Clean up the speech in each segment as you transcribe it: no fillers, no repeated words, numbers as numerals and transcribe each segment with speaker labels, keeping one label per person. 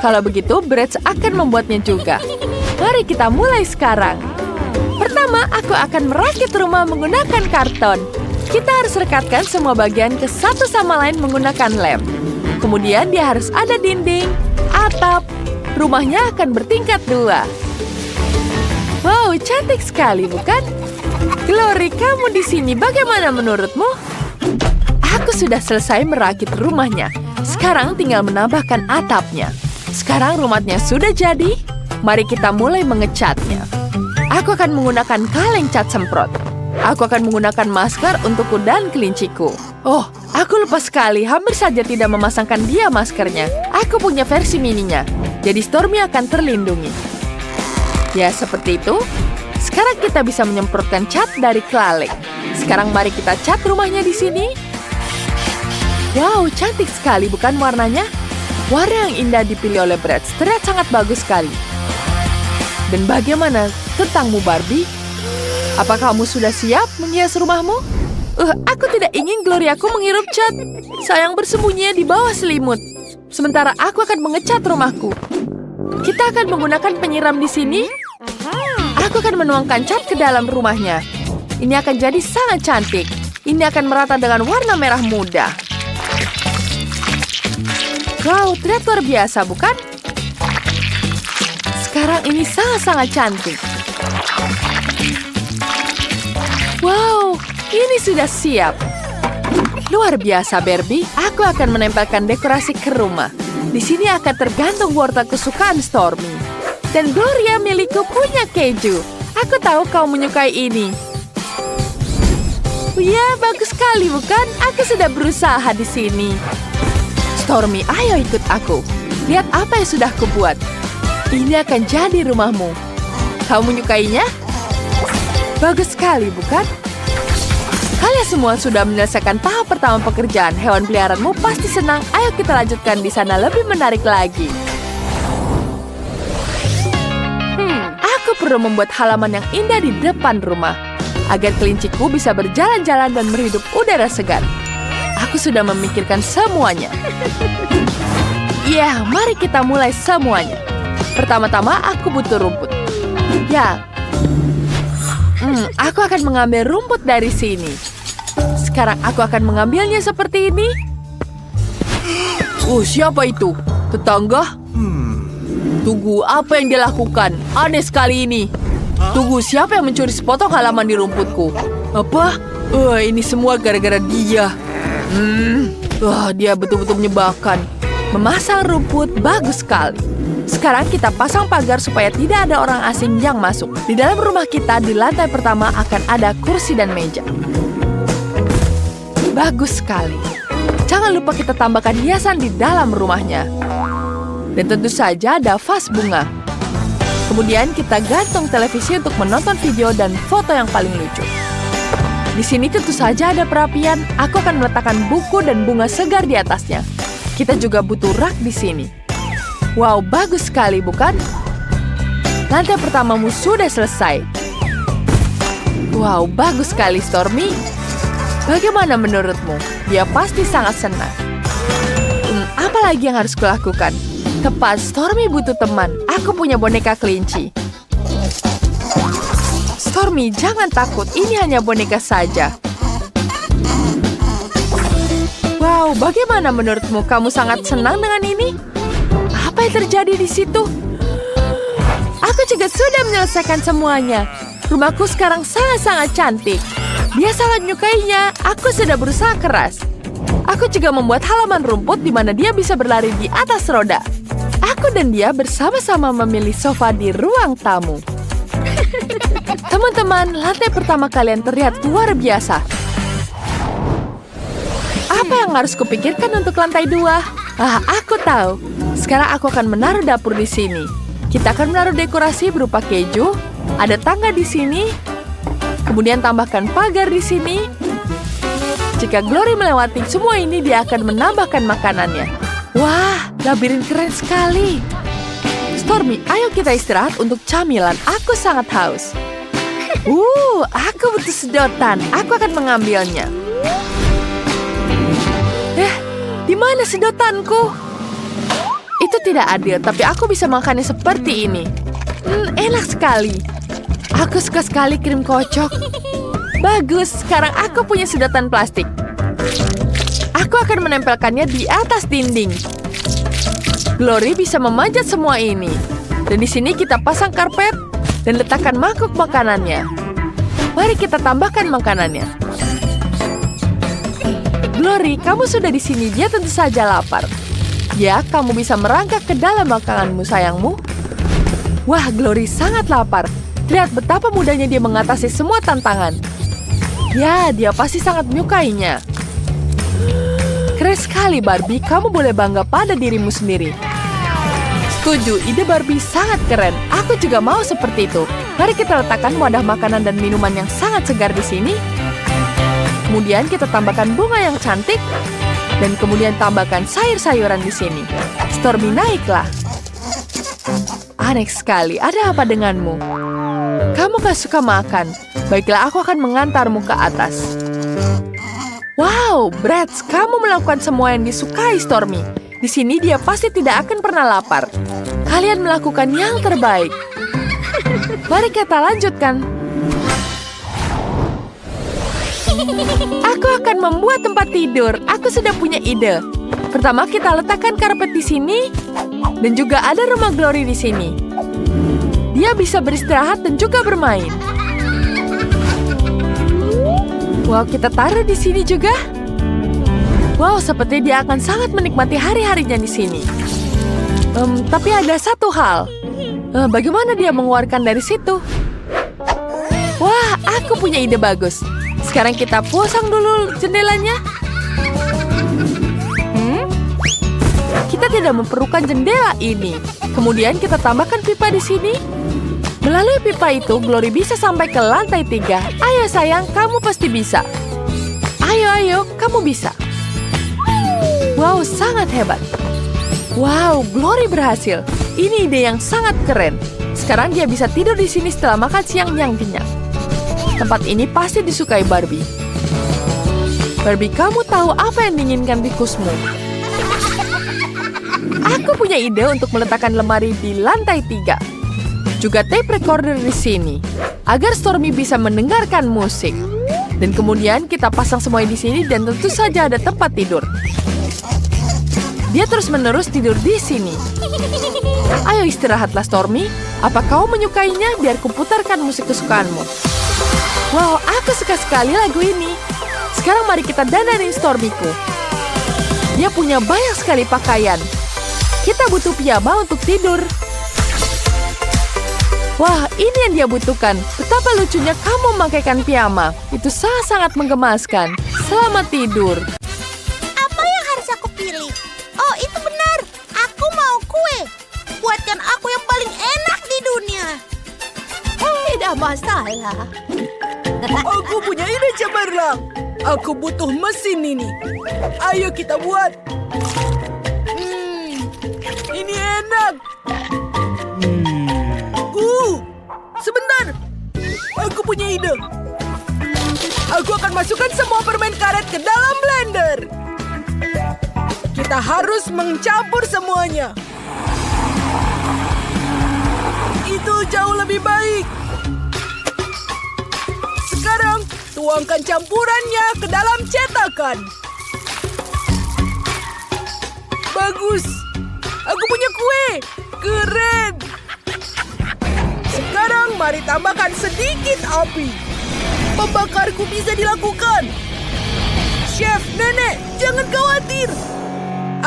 Speaker 1: Kalau begitu, Bratz akan membuatnya juga. Mari kita mulai sekarang. Pertama, aku akan merakit rumah menggunakan karton. Kita harus rekatkan semua bagian ke satu sama lain menggunakan lem. Kemudian dia harus ada dinding, atap. Rumahnya akan bertingkat 2. Wow, cantik sekali, bukan? Glory, kamu di sini. Bagaimana menurutmu? Aku sudah selesai merakit rumahnya. Sekarang tinggal menambahkan atapnya. Sekarang rumahnya sudah jadi. Mari kita mulai mengecatnya. Aku akan menggunakan kaleng cat semprot. Aku akan menggunakan masker untukku dan kelinciku. Oh, aku lupa sekali. Hampir saja tidak memasangkan dia maskernya. Aku punya versi mininya. Jadi Stormy akan terlindungi. Ya, seperti itu. Sekarang kita bisa menyemprotkan cat dari kaleng. Sekarang mari kita cat rumahnya di sini. Wow, cantik sekali bukan warnanya? Warna yang indah dipilih oleh Bratz. Terlihat sangat bagus sekali. Dan bagaimana tentangmu, Barbie? Apa kamu sudah siap menghias rumahmu? Aku tidak ingin Gloriaku menghirup cat. Sayang bersembunyi di bawah selimut. Sementara aku akan mengecat rumahku. Kita akan menggunakan penyiram di sini. Aku akan menuangkan cat ke dalam rumahnya. Ini akan jadi sangat cantik. Ini akan merata dengan warna merah muda. Wow, terlihat luar biasa, bukan? Sekarang ini sangat-sangat cantik. Wow, ini sudah siap. Luar biasa, Barbie. Aku akan menempelkan dekorasi ke rumah. Di sini akan tergantung wortel kesukaan Stormy. Dan Gloria milikku punya keju. Aku tahu kau menyukai ini. Ya, bagus sekali, bukan? Aku sudah berusaha di sini. Stormy, ayo ikut aku. Lihat apa yang sudah kubuat. Ini akan jadi rumahmu. Kau menyukainya? Bagus sekali, bukan? Kalian semua sudah menyelesaikan tahap pertama pekerjaan. Hewan peliharaanmu pasti senang. Ayo kita lanjutkan di sana lebih menarik lagi. Aku perlu membuat halaman yang indah di depan rumah. Agar kelinciku bisa berjalan-jalan dan menghirup udara segar. Aku sudah memikirkan semuanya. Ya, mari kita mulai semuanya. Pertama-tama aku butuh rumput. Ya, aku akan mengambil rumput dari sini. Sekarang aku akan mengambilnya seperti ini. Siapa itu? Tetangga? Tunggu, apa yang dia lakukan? Aneh sekali ini. Tunggu, siapa yang mencuri sepotong halaman di rumputku? Apa? Ini semua gara-gara dia. Dia betul-betul menyebalkan. Memasang rumput bagus sekali. Sekarang kita pasang pagar supaya tidak ada orang asing yang masuk. Di dalam rumah kita, di lantai pertama akan ada kursi dan meja. Bagus sekali. Jangan lupa kita tambahkan hiasan di dalam rumahnya. Dan tentu saja ada vas bunga. Kemudian kita gantung televisi untuk menonton video dan foto yang paling lucu. Di sini tentu saja ada perapian. Aku akan meletakkan buku dan bunga segar di atasnya. Kita juga butuh rak di sini. Wow, bagus sekali, bukan? Lantai pertamamu sudah selesai. Wow, bagus sekali, Stormy. Bagaimana menurutmu? Dia pasti sangat senang. Apa lagi yang harus kulakukan? Tepat, Stormy butuh teman. Aku punya boneka kelinci. Stormy, jangan takut. Ini hanya boneka saja. Wow, bagaimana menurutmu? Kamu sangat senang dengan ini? Apa yang terjadi di situ? Aku juga sudah menyelesaikan semuanya. Rumahku sekarang sangat-sangat cantik. Dia sangat menyukainya. Aku sudah berusaha keras. Aku juga membuat halaman rumput di mana dia bisa berlari di atas roda. Aku dan dia bersama-sama memilih sofa di ruang tamu. Teman-teman, lantai pertama kalian terlihat luar biasa. Apa yang harus kupikirkan untuk lantai 2? Aku tahu. Sekarang aku akan menaruh dapur di sini. Kita akan menaruh dekorasi berupa keju. Ada tangga di sini. Kemudian tambahkan pagar di sini. Jika Glory melewati semua ini, dia akan menambahkan makanannya. Wah, labirin keren sekali. Stormy, ayo kita istirahat untuk camilan. Aku sangat haus. Aku butuh sedotan. Aku akan mengambilnya. Di mana sedotanku? Itu tidak adil, tapi aku bisa makannya seperti ini. Enak sekali. Aku suka sekali krim kocok. Bagus, sekarang aku punya sedotan plastik. Aku akan menempelkannya di atas dinding. Glory bisa memanjat semua ini. Dan di sini kita pasang karpet dan letakkan mangkuk makanannya. Mari kita tambahkan makanannya. Glory, kamu sudah di sini. Dia tentu saja lapar. Ya, kamu bisa merangkak ke dalam makananmu, sayangmu. Wah, Glory sangat lapar. Lihat betapa mudahnya dia mengatasi semua tantangan. Ya, dia pasti sangat menyukainya. Keren sekali, Barbie. Kamu boleh bangga pada dirimu sendiri. Setuju, ide Barbie sangat keren. Aku juga mau seperti itu. Mari kita letakkan wadah makanan dan minuman yang sangat segar di sini. Kemudian kita tambahkan bunga yang cantik. Dan kemudian tambahkan sayur-sayuran di sini. Stormy, naiklah. Aneh sekali, ada apa denganmu? Kamu gak suka makan. Baiklah, aku akan mengantarmu ke atas. Wow, Bratz, kamu melakukan semua yang disukai Stormy. Di sini dia pasti tidak akan pernah lapar. Kalian melakukan yang terbaik. Mari kita lanjutkan. Aku akan membuat tempat tidur. Aku sudah punya ide. Pertama, kita letakkan karpet di sini. Dan juga ada rumah Glory di sini. Dia bisa beristirahat dan juga bermain. Wow, kita taruh di sini juga. Wow, seperti dia akan sangat menikmati hari-harinya di sini. Tapi ada satu hal. Bagaimana dia mengeluarkan dari situ? Wah, aku punya ide bagus. Sekarang kita pasang dulu jendelanya. Kita tidak memerlukan jendela ini. Kemudian kita tambahkan pipa di sini. Melalui pipa itu, Glory bisa sampai ke lantai 3. Ayo sayang, kamu pasti bisa. Ayo, kamu bisa. Wow, sangat hebat. Wow, Glory berhasil. Ini ide yang sangat keren. Sekarang dia bisa tidur di sini setelah makan siang yang kenyang. Tempat ini pasti disukai Barbie. Barbie, kamu tahu apa yang diinginkan tikusmu? Aku punya ide untuk meletakkan lemari di lantai 3. Juga tape recorder di sini, agar Stormy bisa mendengarkan musik. Dan kemudian kita pasang semuanya di sini dan tentu saja ada tempat tidur. Dia terus-menerus tidur di sini. Ayo istirahatlah Stormy. Apa kau menyukainya? Biar kuputarkan musik kesukaanmu. Wow, aku suka sekali lagu ini. Sekarang mari kita dandanin Stormy-ku. Dia punya banyak sekali pakaian. Kita butuh piyama untuk tidur. Wah, ini yang dia butuhkan. Betapa lucunya kamu memakaikan piyama. Itu sangat-sangat menggemaskan. Selamat tidur.
Speaker 2: Apa yang harus aku pilih? Oh, itu benar. Aku mau kue. Buatkan aku yang paling enak di dunia. Tidak masalah.
Speaker 3: Aku punya ide cemerlang. Aku butuh mesin ini. Ayo kita buat. Ini enak. Sebentar. Aku punya ide. Aku akan masukkan semua permen karet ke dalam blender. Kita harus mencampur semuanya. Itu jauh lebih baik. Sekarang, tuangkan campurannya ke dalam cetakan. Bagus. Aku punya kue. Keren. Sekarang mari tambahkan sedikit api. Pembakarku bisa dilakukan. Chef, Nenek, jangan khawatir.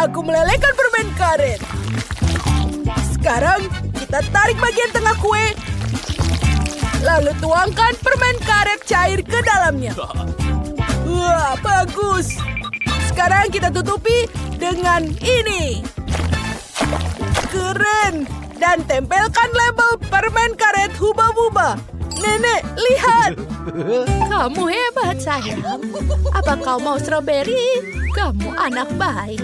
Speaker 3: Aku melelehkan permen karet. Sekarang kita tarik bagian tengah kue. Lalu tuangkan permen karet cair ke dalamnya. Wah, bagus. Sekarang kita tutupi dengan ini. Keren. Dan tempelkan label permen karet Hubba-Bubba. Nenek, lihat.
Speaker 2: Kamu hebat, sayang. Apa kau mau stroberi? Kamu anak baik.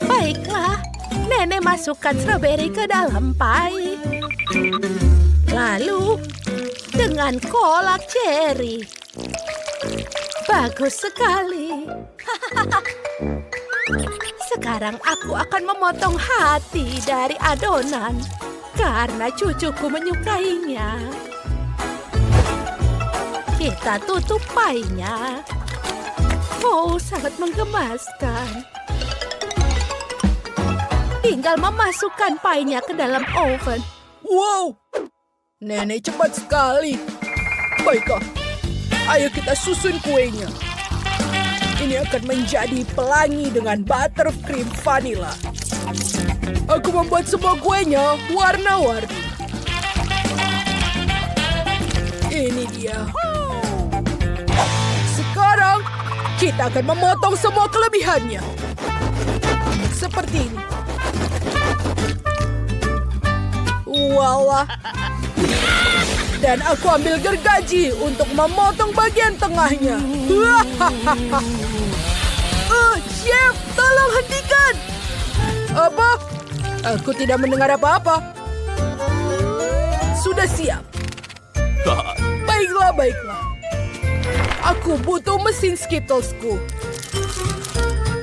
Speaker 2: Baiklah, Nenek masukkan stroberi ke dalam pie. Lalu, dengan kolak cherry. Bagus sekali. Sekarang aku akan memotong hati dari adonan karena cucuku menyukainya. Kita tutup pie-nya. Oh, sangat menggemaskan. Tinggal memasukkan pie-nya ke dalam oven.
Speaker 3: Wow, Nenek cepat sekali. Baiklah, ayo kita susun kuenya. Ini akan menjadi pelangi dengan buttercream vanilla. Aku membuat semua kuenya warna-warni. Ini dia. Sekarang, kita akan memotong semua kelebihannya. Seperti ini. Walah. Dan aku ambil gergaji untuk memotong bagian tengahnya. Chef, tolong hentikan. Apa? Aku tidak mendengar apa-apa. Sudah siap. Baiklah, baiklah. Aku butuh mesin Skittlesku.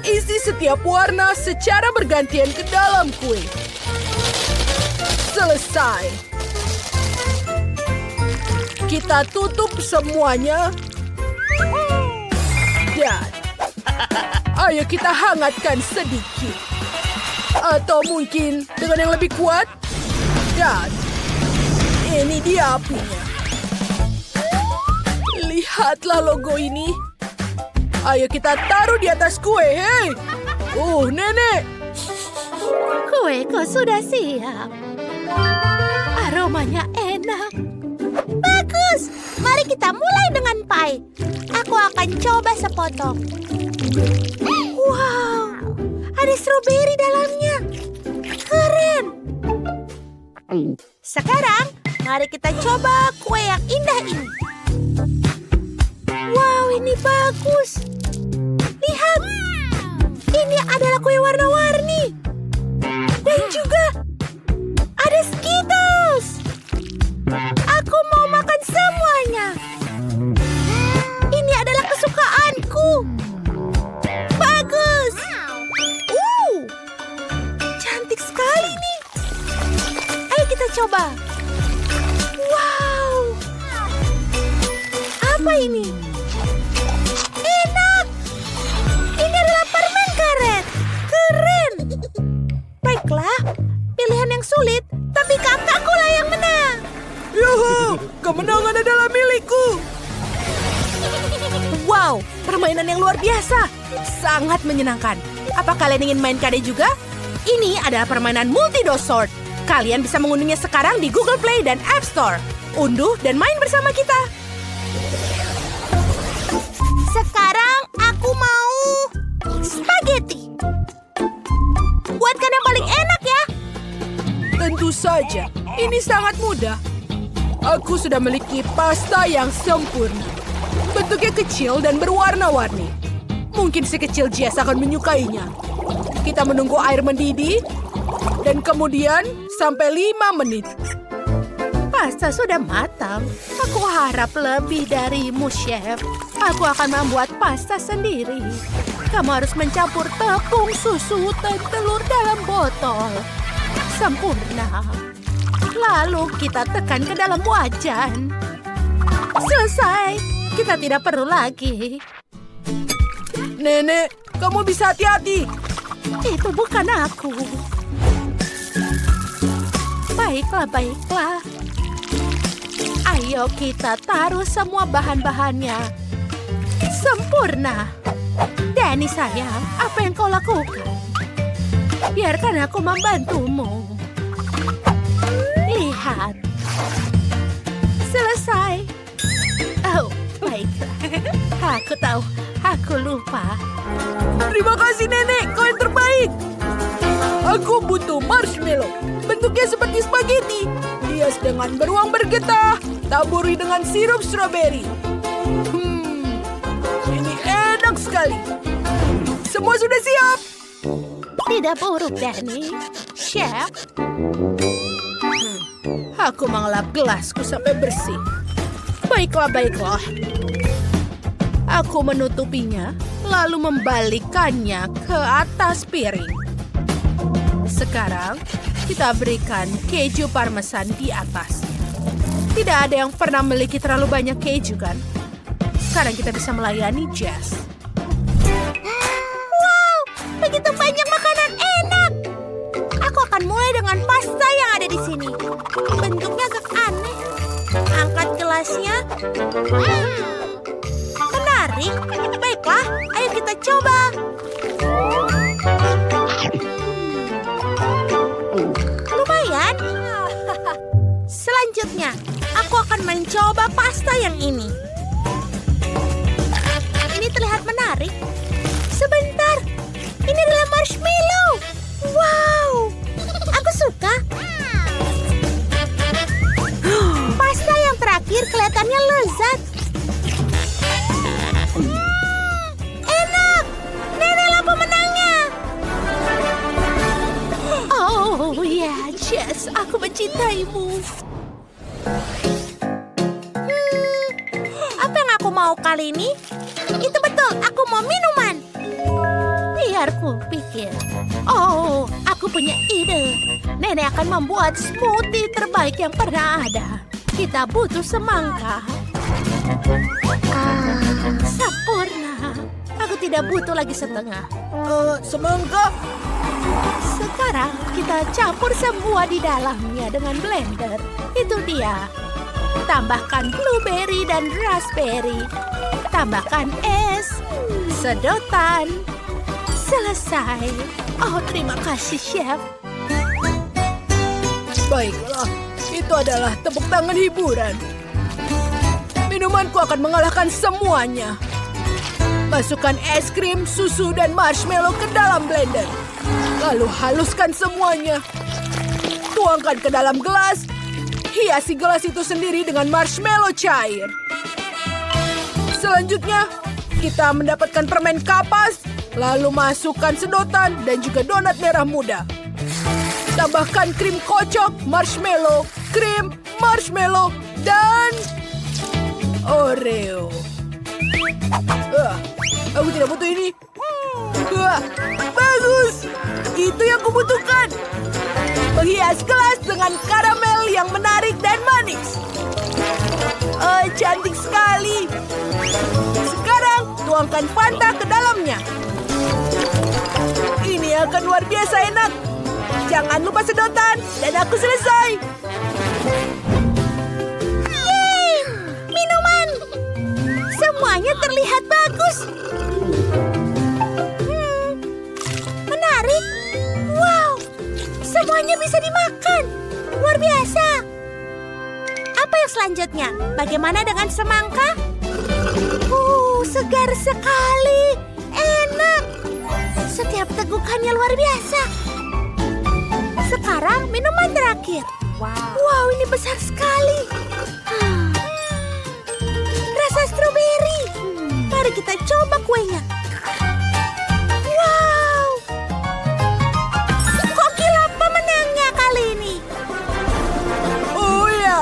Speaker 3: Isi setiap warna secara bergantian ke dalam kue. Selesai. Kita tutup semuanya. Dan ayo kita hangatkan sedikit. Atau mungkin dengan yang lebih kuat. Dan ini dia apinya. Lihatlah logo ini. Ayo kita taruh di atas kue, hei. Nenek.
Speaker 2: Kueku sudah siap. Aromanya enak. Bagus, mari kita mulai dengan pie. Aku akan coba sepotong. Wow, ada stroberi dalamnya. Keren. Sekarang, mari kita coba kue yang indah ini. Wow, ini bagus. Lihat, ini adalah kue warna-warni. Dan juga ada Skittles. Aku mau makan semuanya. Ini adalah kesukaanku. Bagus. Cantik sekali nih. Ayo kita coba. Wow. Apa ini? Enak. Ini adalah permen karet. Keren. Baiklah, pilihan yang sulit, tapi kakakku lah yang menang.
Speaker 3: Yuhu, kemenangan adalah milikku.
Speaker 2: Wow, permainan yang luar biasa. Sangat menyenangkan. Apa kalian ingin main kade juga? Ini adalah permainan multi-dose sword. Kalian bisa mengunduhnya sekarang di Google Play dan App Store. Unduh dan main bersama kita. Sekarang aku mau spaghetti. Buatkan yang paling enak ya.
Speaker 3: Tentu saja, ini sangat mudah. Aku sudah memiliki pasta yang sempurna. Bentuknya kecil dan berwarna-warni. Mungkin si kecil Jess akan menyukainya. Kita menunggu air mendidih, dan kemudian sampai 5 menit.
Speaker 2: Pasta sudah matang. Aku harap lebih darimu, Chef. Aku akan membuat pasta sendiri. Kamu harus mencampur tepung, susu, dan telur dalam botol. Sempurna. Lalu kita tekan ke dalam wajan. Selesai. Kita tidak perlu lagi.
Speaker 3: Nenek, kamu bisa hati-hati.
Speaker 2: Itu bukan aku. Baiklah, baiklah. Ayo kita taruh semua bahan-bahannya. Sempurna. Danny sayang, apa yang kau lakukan? Biarkan aku membantumu. Lihat. Selesai. Oh, baiklah. Aku tahu, aku lupa.
Speaker 3: Terima kasih, Nenek. Kau yang terbaik. Aku butuh marshmallow. Bentuknya seperti spaghetti. Hias dengan beruang bergetah. Taburi dengan sirup stroberi. Ini enak sekali. Semua sudah siap.
Speaker 2: Tidak buruk, Danny. Chef.
Speaker 3: Aku mengelap gelasku sampai bersih. Baiklah, baiklah. Aku menutupinya,
Speaker 2: lalu membalikkannya ke atas piring. Sekarang, kita berikan keju parmesan di atas. Tidak ada yang pernah memiliki terlalu banyak keju, kan? Sekarang kita bisa melayani Jess.
Speaker 4: Wow, begitu banyak makanan enak. Aku akan mulai dengan pasta yang ada di sini. Bentuknya agak aneh. Angkat gelasnya. Menarik. Baiklah, ayo kita coba. Lumayan. Selanjutnya, aku akan mencoba pasta yang ini. Ini terlihat menarik. Sebentar, ini adalah marshmallow. Wow, aku suka. Pasta yang terakhir kelihatannya lezat. Enak. Neneklah pemenangnya.
Speaker 2: Oh ya, Jess, aku mencintaimu.
Speaker 4: Apa yang aku mau kali ini? Itu betul, aku mau minuman.
Speaker 2: Biar ku pikir. Oh, aku punya ide. Nenek akan membuat smoothie terbaik yang pernah ada. Kita butuh semangka. Sempurna. Aku tidak butuh lagi setengah.
Speaker 3: Semangka?
Speaker 2: Sekarang kita campur semua di dalamnya dengan blender. Itu dia. Tambahkan blueberry dan raspberry. Tambahkan es. Sedotan. Selesai. Oh, terima kasih, Chef.
Speaker 3: Baiklah, itu adalah tepuk tangan hiburan. Minumanku akan mengalahkan semuanya. Masukkan es krim, susu, dan marshmallow ke dalam blender. Lalu haluskan semuanya. Tuangkan ke dalam gelas. Hiasi gelas itu sendiri dengan marshmallow cair. Selanjutnya, kita mendapatkan permen kapas. Lalu masukkan sedotan dan juga donat merah muda. Tambahkan krim kocok, marshmallow, krim, marshmallow, dan Oreo. Aku tidak butuh ini. Bagus. Itu yang kubutuhkan. Menghias gelas dengan karamel yang menarik dan manis. Cantik sekali. Sekarang tuangkan Fanta ke dalamnya. Ini akan luar biasa enak. Jangan lupa sedotan dan aku selesai.
Speaker 4: Yeay, minuman. Semuanya terlihat bagus. Menarik. Wow, semuanya bisa dimakan. Luar biasa. Apa yang selanjutnya? Bagaimana dengan semangka? Segar sekali. Enak. Setiap tegukannya luar biasa. Sekarang minuman terakhir. Wow, ini besar sekali. Rasa stroberi. Mari kita coba kuenya. Wow. Kokilah pemenangnya kali ini.
Speaker 3: Oh ya.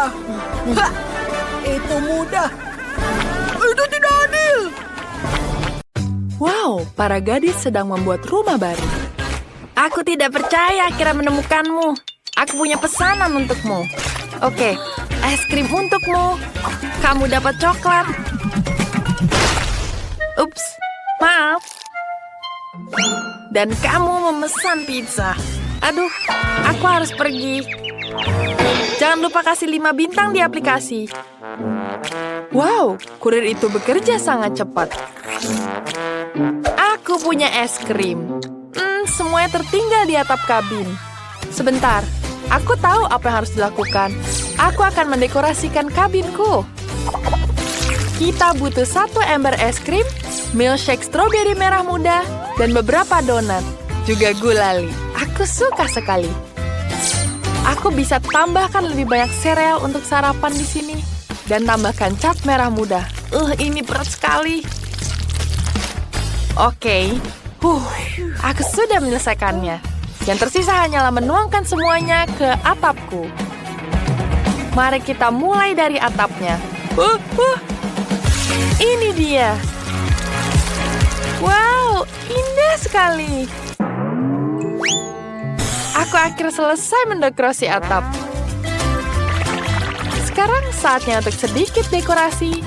Speaker 3: Itu mudah. Itu tidak adil.
Speaker 1: Wow, para gadis sedang membuat rumah baru. Aku tidak percaya akhirnya menemukanmu. Aku punya pesanan untukmu. Oke, es krim untukmu. Kamu dapat coklat. Ups, maaf. Dan kamu memesan pizza. Aduh, aku harus pergi. Jangan lupa kasih 5 bintang di aplikasi. Wow, kurir itu bekerja sangat cepat. Aku punya es krim. Semuanya tertinggal di atap kabin. Sebentar, aku tahu apa yang harus dilakukan. Aku akan mendekorasikan kabinku. Kita butuh 1 ember es krim, milkshake stroberi merah muda, dan beberapa donat. Juga gulali. Aku suka sekali. Aku bisa tambahkan lebih banyak sereal untuk sarapan di sini. Dan tambahkan cat merah muda. Ini berat sekali. Oke. Aku sudah menyelesaikannya. Yang tersisa hanyalah menuangkan semuanya ke atapku. Mari kita mulai dari atapnya. Ini dia. Wow, indah sekali. Aku akhirnya selesai mendekorasi atap. Sekarang saatnya untuk sedikit dekorasi.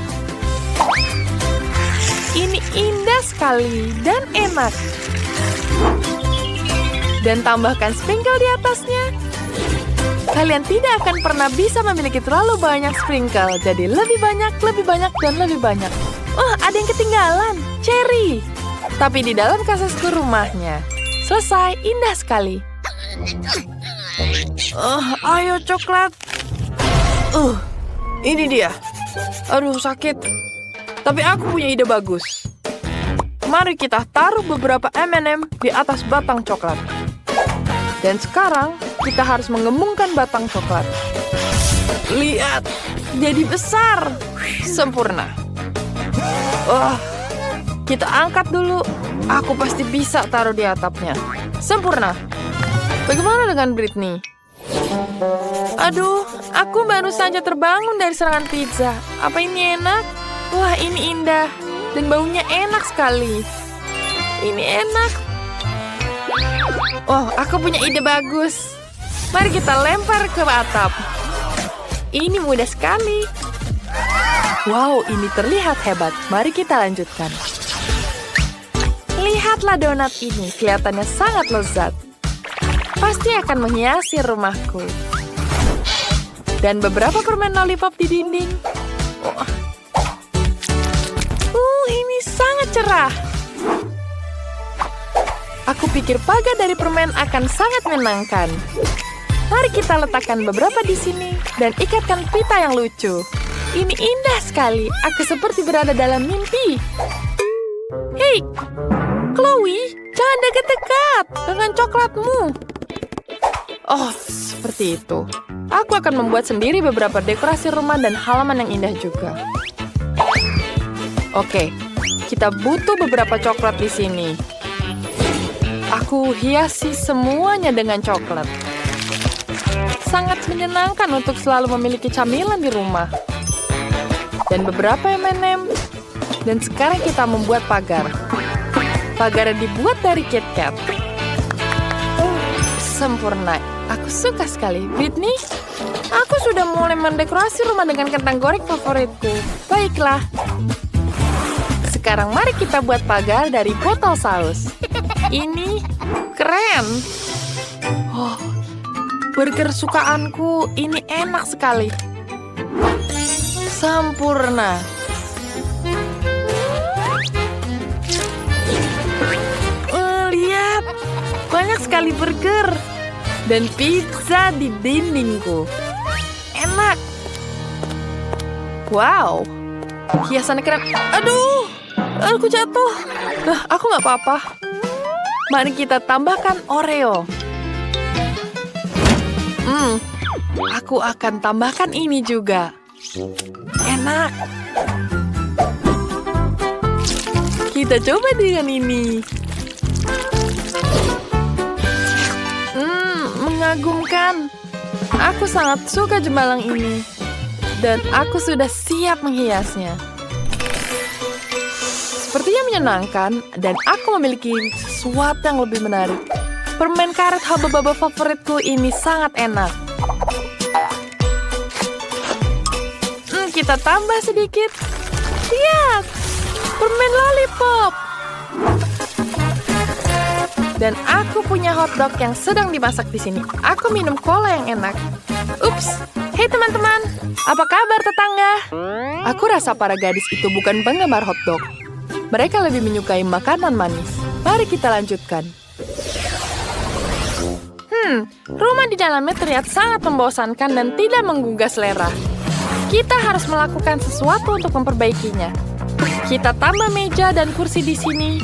Speaker 1: Ini indah sekali dan enak. Dan tambahkan sprinkle di atasnya. Kalian tidak akan pernah bisa memiliki terlalu banyak sprinkle. Jadi lebih banyak, dan lebih banyak. Oh, ada yang ketinggalan. Cherry. Tapi di dalam kasasku rumahnya. Selesai, indah sekali. Ayo coklat. Ini dia. Aduh, sakit. Tapi aku punya ide bagus. Mari kita taruh beberapa M&M di atas batang coklat. Dan sekarang, kita harus mengembungkan batang coklat. Lihat, jadi besar. Sempurna. Kita angkat dulu. Aku pasti bisa taruh di atapnya. Sempurna. Bagaimana dengan Britney? Aduh, aku baru saja terbangun dari serangan pizza. Apa ini enak? Wah, ini indah. Dan baunya enak sekali. Ini enak. Oh, aku punya ide bagus. Mari kita lempar ke atap. Ini mudah sekali. Wow, ini terlihat hebat. Mari kita lanjutkan. Lihatlah donat ini. Kelihatannya sangat lezat. Pasti akan menghiasi rumahku. Dan beberapa permen lollipop di dinding. Ini sangat cerah. Aku pikir pagar dari permen akan sangat menyenangkan. Mari kita letakkan beberapa di sini dan ikatkan pita yang lucu. Ini indah sekali. Aku seperti berada dalam mimpi. Hei, Chloe, jangan dekat-dekat dengan coklatmu. Oh, seperti itu. Aku akan membuat sendiri beberapa dekorasi rumah dan halaman yang indah juga. Oke, kita butuh beberapa coklat di sini. Aku hiasi semuanya dengan coklat. Sangat menyenangkan untuk selalu memiliki camilan di rumah. Dan beberapa M&M. Dan sekarang kita membuat pagar. Pagarnya dibuat dari KitKat. Sempurna. Aku suka sekali. Britney, aku sudah mulai mendekorasi rumah dengan kentang goreng favoritku. Baiklah. Sekarang mari kita buat pagar dari botol saus. Ini keren. Oh, burger sukaanku. Ini enak sekali. Sempurna. Lihat, banyak sekali burger. Dan pizza di dindingku. Enak. Wow. Hiasannya keren. Aduh, aku jatuh. Aku nggak apa-apa. Mari kita tambahkan Oreo. Aku akan tambahkan ini juga. Enak. Kita coba dengan ini. Mengagumkan. Aku sangat suka jembalang ini. Dan aku sudah siap menghiasnya. Sepertinya menyenangkan, dan aku memiliki sesuatu yang lebih menarik. Permen karet haba-baba favoritku ini sangat enak. Kita tambah sedikit. Lihat, permen lollipop. Dan aku punya hotdog yang sedang dimasak di sini. Aku minum cola yang enak. Ups, hei teman-teman, apa kabar tetangga? Aku rasa para gadis itu bukan penggemar hotdog. Mereka lebih menyukai makanan manis. Mari kita lanjutkan. Rumah di dalamnya terlihat sangat membosankan dan tidak menggugah selera. Kita harus melakukan sesuatu untuk memperbaikinya. Kita tambah meja dan kursi di sini.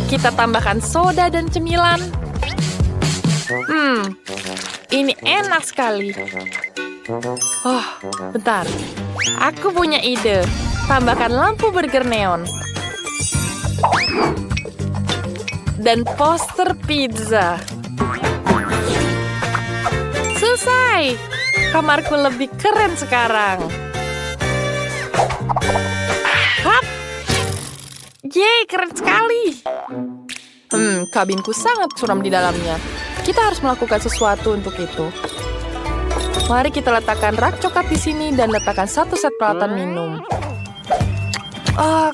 Speaker 1: Kita tambahkan soda dan cemilan. Ini enak sekali. Oh, bentar. Aku punya ide. Tambahkan lampu burger neon. Dan poster pizza. Selesai. Kamarku lebih keren sekarang. Hap. Yeay, keren sekali. Kabinku sangat suram di dalamnya. Kita harus melakukan sesuatu untuk itu. Mari kita letakkan rak coklat di sini dan letakkan satu set peralatan minum.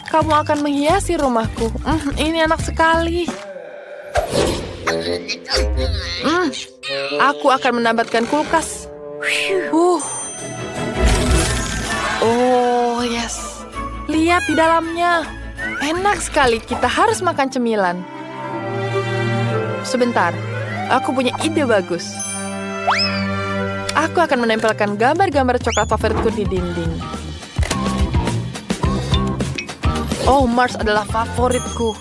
Speaker 1: Kamu akan menghiasi rumahku. Ini enak sekali. Aku akan menambahkan kulkas. Oh, yes. Lihat di dalamnya. Enak sekali, kita harus makan cemilan. Sebentar, aku punya ide bagus. Aku akan menempelkan gambar-gambar coklat favoritku di dinding. Oh, Mars adalah favoritku.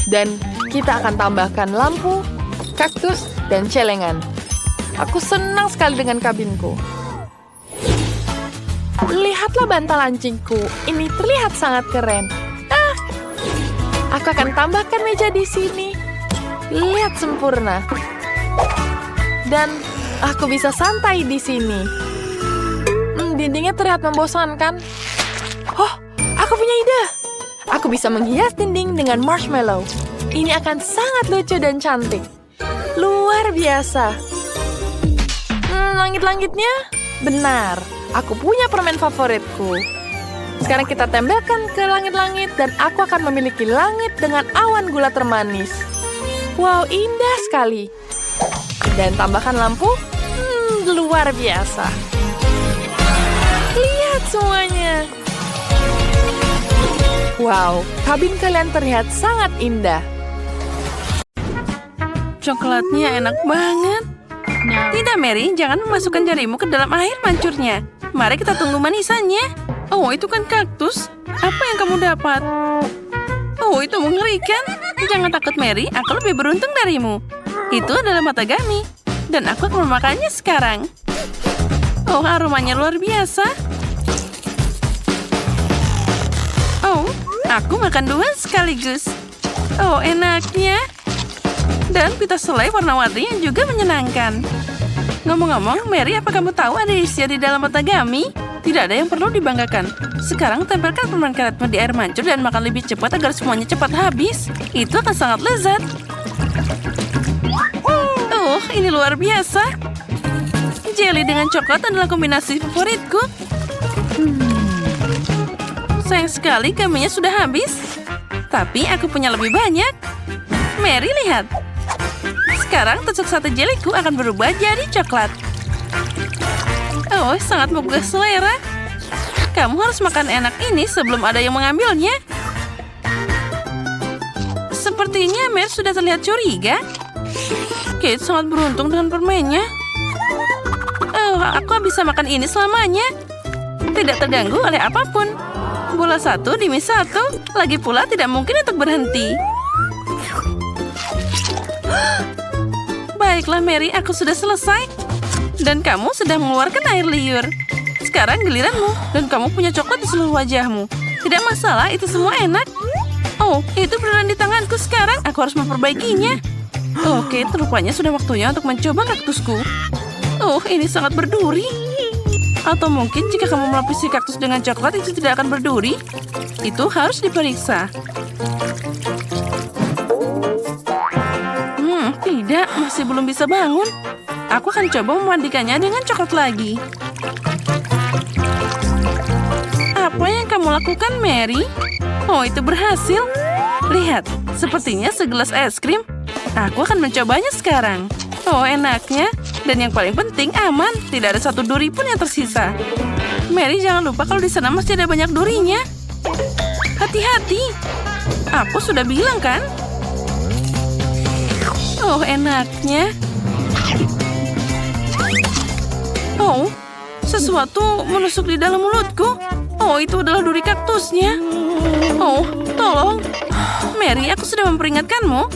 Speaker 1: Dan kita akan tambahkan lampu, kaktus, dan celengan. Aku senang sekali dengan kabinku. Lihatlah bantal anjingku. Ini terlihat sangat keren. Aku akan tambahkan meja di sini. Lihat sempurna. Dan aku bisa santai di sini. Dindingnya terlihat membosankan. Oh, aku punya ide. Aku bisa menghias dinding dengan marshmallow. Ini akan sangat lucu dan cantik. Luar biasa. Langit-langitnya? Benar. Aku punya permen favoritku. Sekarang kita tempelkan ke langit-langit dan aku akan memiliki langit dengan awan gula termanis. Wow, indah sekali. Dan tambahkan lampu. Luar biasa. Lihat semuanya. Wow, kabin kalian terlihat sangat indah.
Speaker 5: Coklatnya enak banget. Tidak, Mary, jangan memasukkan jarimu ke dalam air mancurnya. Mari kita tunggu manisannya. Oh, itu kan kaktus. Apa yang kamu dapat? Oh, itu mengerikan. Jangan takut, Mary. Aku lebih beruntung darimu. Itu adalah matagami. Dan aku akan memakannya sekarang. Oh, aromanya luar biasa. Oh, aku makan dua sekaligus. Oh, enaknya. Dan pita selai warna-warni yang juga menyenangkan. Ngomong-ngomong, Mary, apa kamu tahu ada isian di dalam matagami? Tidak ada yang perlu dibanggakan. Sekarang tempelkan permen karetmu di air mancur dan makan lebih cepat agar semuanya cepat habis. Itu akan sangat lezat. Oh, ini luar biasa. Jelly dengan coklat adalah kombinasi favoritku. Sayang sekali kaminya sudah habis. Tapi aku punya lebih banyak. Mary, lihat. Sekarang tusuk sate jeliku akan berubah jadi coklat. Oh, sangat menggugah selera. Kamu harus makan enak ini sebelum ada yang mengambilnya. Sepertinya Mary sudah terlihat curiga. Kate sangat beruntung dengan permennya. Oh, aku bisa makan ini selamanya. Tidak terganggu oleh apapun. Bola satu demi satu. Lagi pula tidak mungkin untuk berhenti. Baiklah, Mary, aku sudah selesai. Dan kamu sedang mengeluarkan air liur. Sekarang giliranmu. Dan kamu punya coklat di seluruh wajahmu. Tidak masalah, itu semua enak. Oh, itu beneran di tanganku sekarang. Aku harus memperbaikinya. Oke, rupanya sudah waktunya untuk mencoba kaktusku. Oh, ini sangat berduri. Atau mungkin jika kamu melapisi kaktus dengan coklat itu tidak akan berduri. Itu harus diperiksa. Tidak, masih belum bisa bangun. Aku akan coba memandikannya dengan coklat lagi. Apa yang kamu lakukan, Mary? Oh, itu berhasil. Lihat, sepertinya segelas es krim. Aku akan mencobanya sekarang. Oh, enaknya. Dan yang paling penting, aman. Tidak ada satu duri pun yang tersisa. Mary, jangan lupa kalau di sana masih ada banyak durinya. Hati-hati. Aku sudah bilang, kan? Oh, enaknya. Oh, sesuatu menusuk di dalam mulutku. Oh, itu adalah duri kaktusnya. Oh, tolong. Mary, aku sudah memperingatkanmu.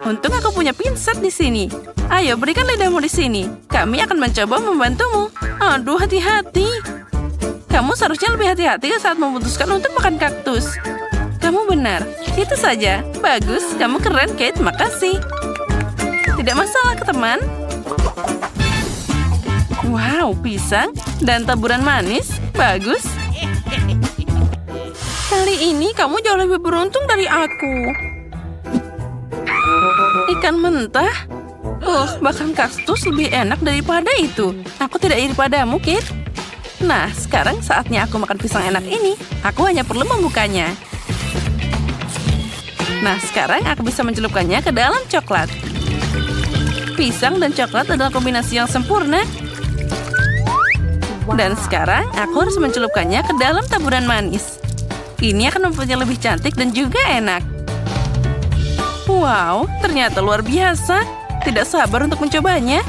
Speaker 5: Untung aku punya pinset di sini. Ayo, berikan lidahmu di sini. Kami akan mencoba membantumu. Aduh, hati-hati. Kamu seharusnya lebih hati-hati saat memutuskan untuk makan kaktus. Kamu benar. Itu saja. Bagus, kamu keren, Kate. Makasih. Tidak masalah, teman. Wow, pisang dan taburan manis. Bagus. Kali ini kamu jauh lebih beruntung dari aku. Ikan mentah? Bahkan kaktus lebih enak daripada itu. Aku tidak iri padamu, Kate. Nah, sekarang saatnya aku makan pisang enak ini. Aku hanya perlu membukanya. Nah, sekarang aku bisa mencelupkannya ke dalam coklat. Pisang dan coklat adalah kombinasi yang sempurna. Dan sekarang aku harus mencelupkannya ke dalam taburan manis. Ini akan membuatnya lebih cantik dan juga enak. Wow, ternyata luar biasa. Tidak sabar untuk mencobanya.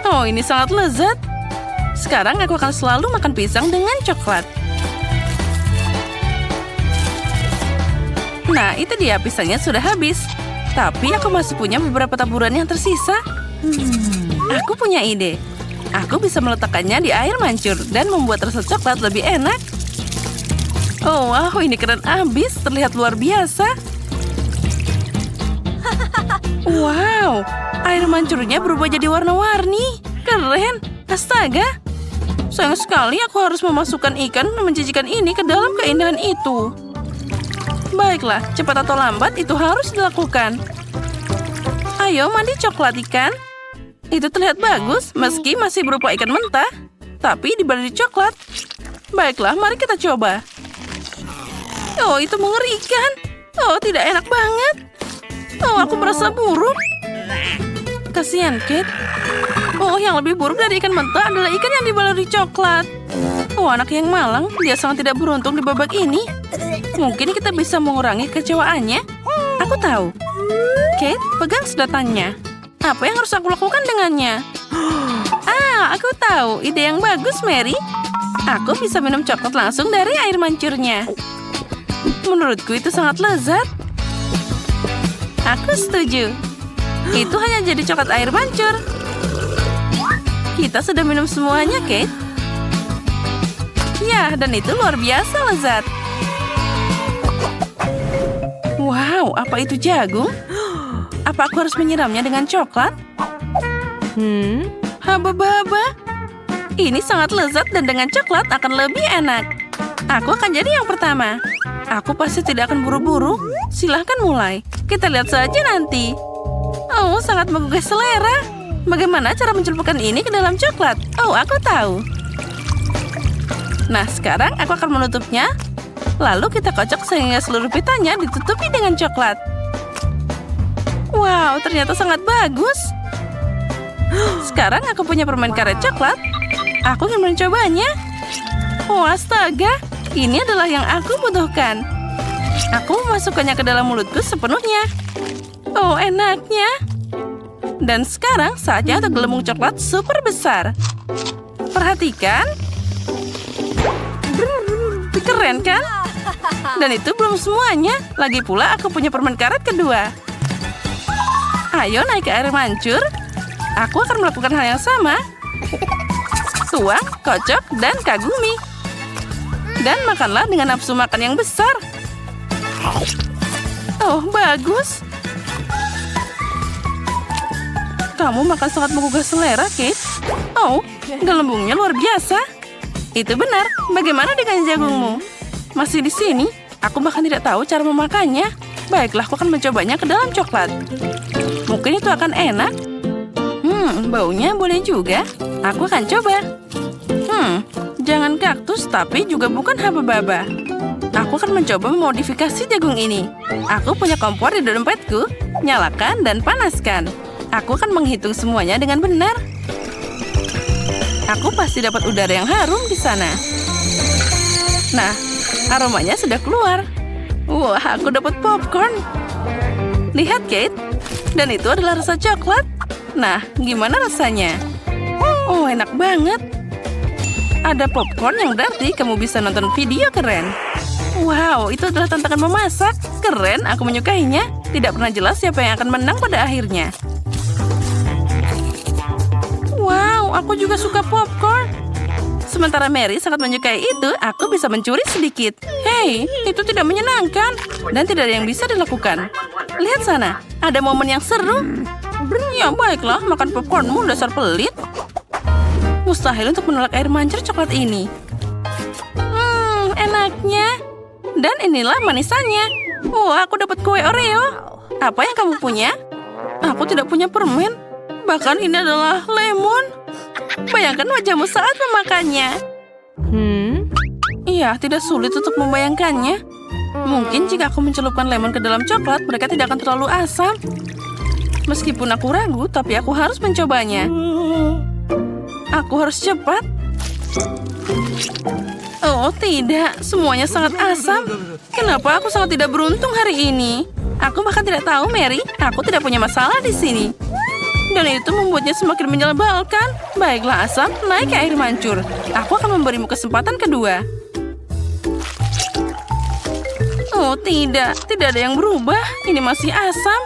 Speaker 5: Oh, ini sangat lezat. Sekarang aku akan selalu makan pisang dengan coklat. Nah, itu dia, pisangnya sudah habis. Tapi aku masih punya beberapa taburan yang tersisa. Aku punya ide. Aku bisa meletakkannya di air mancur dan membuat rasa coklat lebih enak. Oh, wow, ini keren abis. Terlihat luar biasa. Wow, air mancurnya berubah jadi warna-warni. Keren. Astaga. Sayang sekali aku harus memasukkan ikan menjijikan ini ke dalam keindahan itu. Baiklah, cepat atau lambat itu harus dilakukan. Ayo mandi coklat ikan. Itu terlihat bagus meski masih berupa ikan mentah. Tapi dibalik coklat. Baiklah, mari kita coba. Oh, itu mengerikan. Oh, tidak enak banget. Oh, aku merasa buruk. Kasihan, Kate. Oh, yang lebih buruk dari ikan mentah adalah ikan yang dibaluri coklat. Oh, anak yang malang. Dia sangat tidak beruntung di babak ini. Mungkin kita bisa mengurangi kecewaannya. Aku tahu. Kate, pegang sedotannya. Apa yang harus aku lakukan dengannya? Aku tahu. Ide yang bagus, Mary. Aku bisa minum coklat langsung dari air mancurnya. Menurutku itu sangat lezat. Aku setuju. Itu hanya jadi coklat air mancur. Kita sudah minum semuanya, Kate. Ya, dan itu luar biasa lezat. Wow, apa itu jagung? Apa aku harus menyiramnya dengan coklat? Haba-haba. Ini sangat lezat dan dengan coklat akan lebih enak. Aku akan jadi yang pertama. Aku pasti tidak akan buru-buru. Silahkan mulai. Kita lihat saja nanti. Oh, sangat menggugah selera. Bagaimana cara mencelupkan ini ke dalam coklat? Oh, aku tahu. Nah, sekarang aku akan menutupnya. Lalu kita kocok sehingga seluruh pitanya ditutupi dengan coklat. Wow, ternyata sangat bagus. Sekarang aku punya permen karet coklat. Aku ingin mencobanya. Oh, astaga. Ini adalah yang aku butuhkan. Aku memasukkannya ke dalam mulutku sepenuhnya. Oh, enaknya. Dan sekarang saatnya untuk gelembung coklat super besar. Perhatikan. Keren kan? Dan itu belum semuanya. Lagi pula aku punya permen karet kedua. Ayo naik ke air mancur. Aku akan melakukan hal yang sama. Tuang, kocok, dan kagumi. Dan makanlah dengan nafsu makan yang besar. Oh, bagus. Kamu makan sangat menggugah selera, Kate. Oh, gelembungnya luar biasa. Itu benar. Bagaimana dengan jagungmu? Masih di sini? Aku bahkan tidak tahu cara memakannya. Baiklah, aku akan mencobanya ke dalam coklat. Mungkin itu akan enak. Baunya boleh juga. Aku akan coba. Jangan kaktus, tapi juga bukan haba-baba. Aku akan mencoba memodifikasi jagung ini. Aku punya kompor di dompetku. Nyalakan dan panaskan. Aku akan menghitung semuanya dengan benar. Aku pasti dapat udara yang harum di sana. Nah, aromanya sudah keluar. Wah, aku dapat popcorn. Lihat, Kate. Dan itu adalah rasa coklat. Nah, gimana rasanya? Oh, enak banget. Ada popcorn yang berarti kamu bisa nonton video keren. Wow, itu adalah tantangan memasak. Keren, aku menyukainya. Tidak pernah jelas siapa yang akan menang pada akhirnya. Wow, aku juga suka popcorn. Sementara Mary sangat menyukai itu, aku bisa mencuri sedikit. Hei, itu tidak menyenangkan. Dan tidak ada yang bisa dilakukan. Lihat sana, ada momen yang seru. Ya baiklah, makan popcornmu dasar pelit. Mustahil untuk menolak air mancur coklat ini. Enaknya. Dan inilah manisannya. Wah, aku dapat kue Oreo. Apa yang kamu punya? Aku tidak punya permen. Bahkan ini adalah lemon. Bayangkan wajahmu saat memakannya. Iya, tidak sulit untuk membayangkannya. Mungkin jika aku mencelupkan lemon ke dalam coklat, mereka tidak akan terlalu asam. Meskipun aku ragu, tapi aku harus mencobanya. Aku harus cepat. Oh, tidak. Semuanya sangat asam. Kenapa aku sangat tidak beruntung hari ini? Aku bahkan tidak tahu, Mary. Aku tidak punya masalah di sini. Dan itu membuatnya semakin menyebalkan. Baiklah, asam, naik ke air mancur. Aku akan memberimu kesempatan kedua. Oh, tidak. Tidak ada yang berubah. Ini masih asam.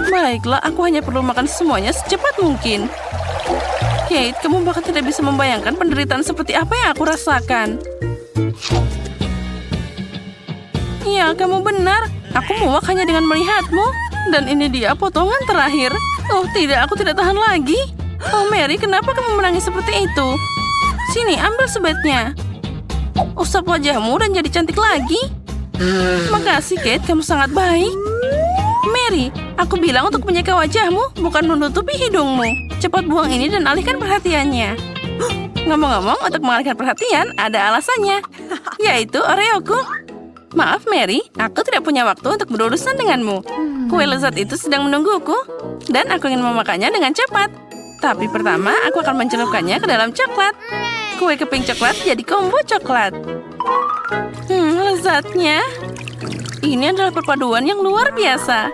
Speaker 5: Baiklah, aku hanya perlu makan semuanya secepat mungkin. Kate, kamu bahkan tidak bisa membayangkan penderitaan seperti apa yang aku rasakan. Ya, kamu benar. Aku muak hanya dengan melihatmu. Dan ini dia potongan terakhir. Oh, tidak, aku tidak tahan lagi. Oh, Mary, kenapa kamu menangis seperti itu? Sini, ambil sebatnya. Usap wajahmu dan jadi cantik lagi. Makasih, Kate. Kamu sangat baik. Mary, aku bilang untuk menjaga wajahmu, bukan menutupi hidungmu. Cepat buang ini dan alihkan perhatiannya. Ngomong-ngomong, untuk mengalihkan perhatian, ada alasannya. Yaitu Oreoku. Maaf, Mary. Aku tidak punya waktu untuk berurusan denganmu. Kue lezat itu sedang menungguku. Dan aku ingin memakannya dengan cepat. Tapi pertama, aku akan mencelupkannya ke dalam coklat. Kue keping coklat jadi combo coklat. Lezatnya. Ini adalah perpaduan yang luar biasa.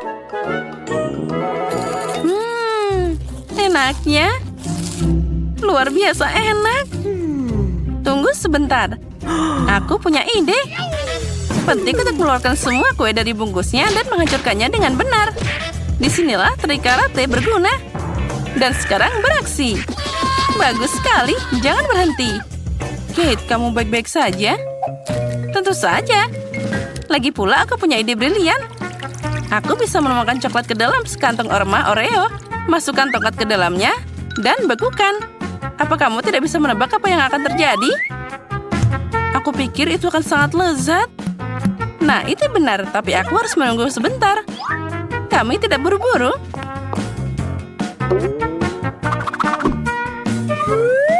Speaker 5: Enaknya. Luar biasa enak. Tunggu sebentar. Aku punya ide. Penting untuk mengeluarkan semua kue dari bungkusnya dan menghancurkannya dengan benar. Disinilah trik karate berguna. Dan sekarang beraksi. Bagus sekali, jangan berhenti. Kate, kamu baik-baik saja? Tentu saja. Lagi pula aku punya ide brilian. Aku bisa menuangkan coklat ke dalam sekantong orma Oreo, masukkan tongkat ke dalamnya, dan bekukan. Apa kamu tidak bisa menebak apa yang akan terjadi? Aku pikir itu akan sangat lezat. Nah, itu benar, tapi aku harus menunggu sebentar. Kami tidak buru-buru.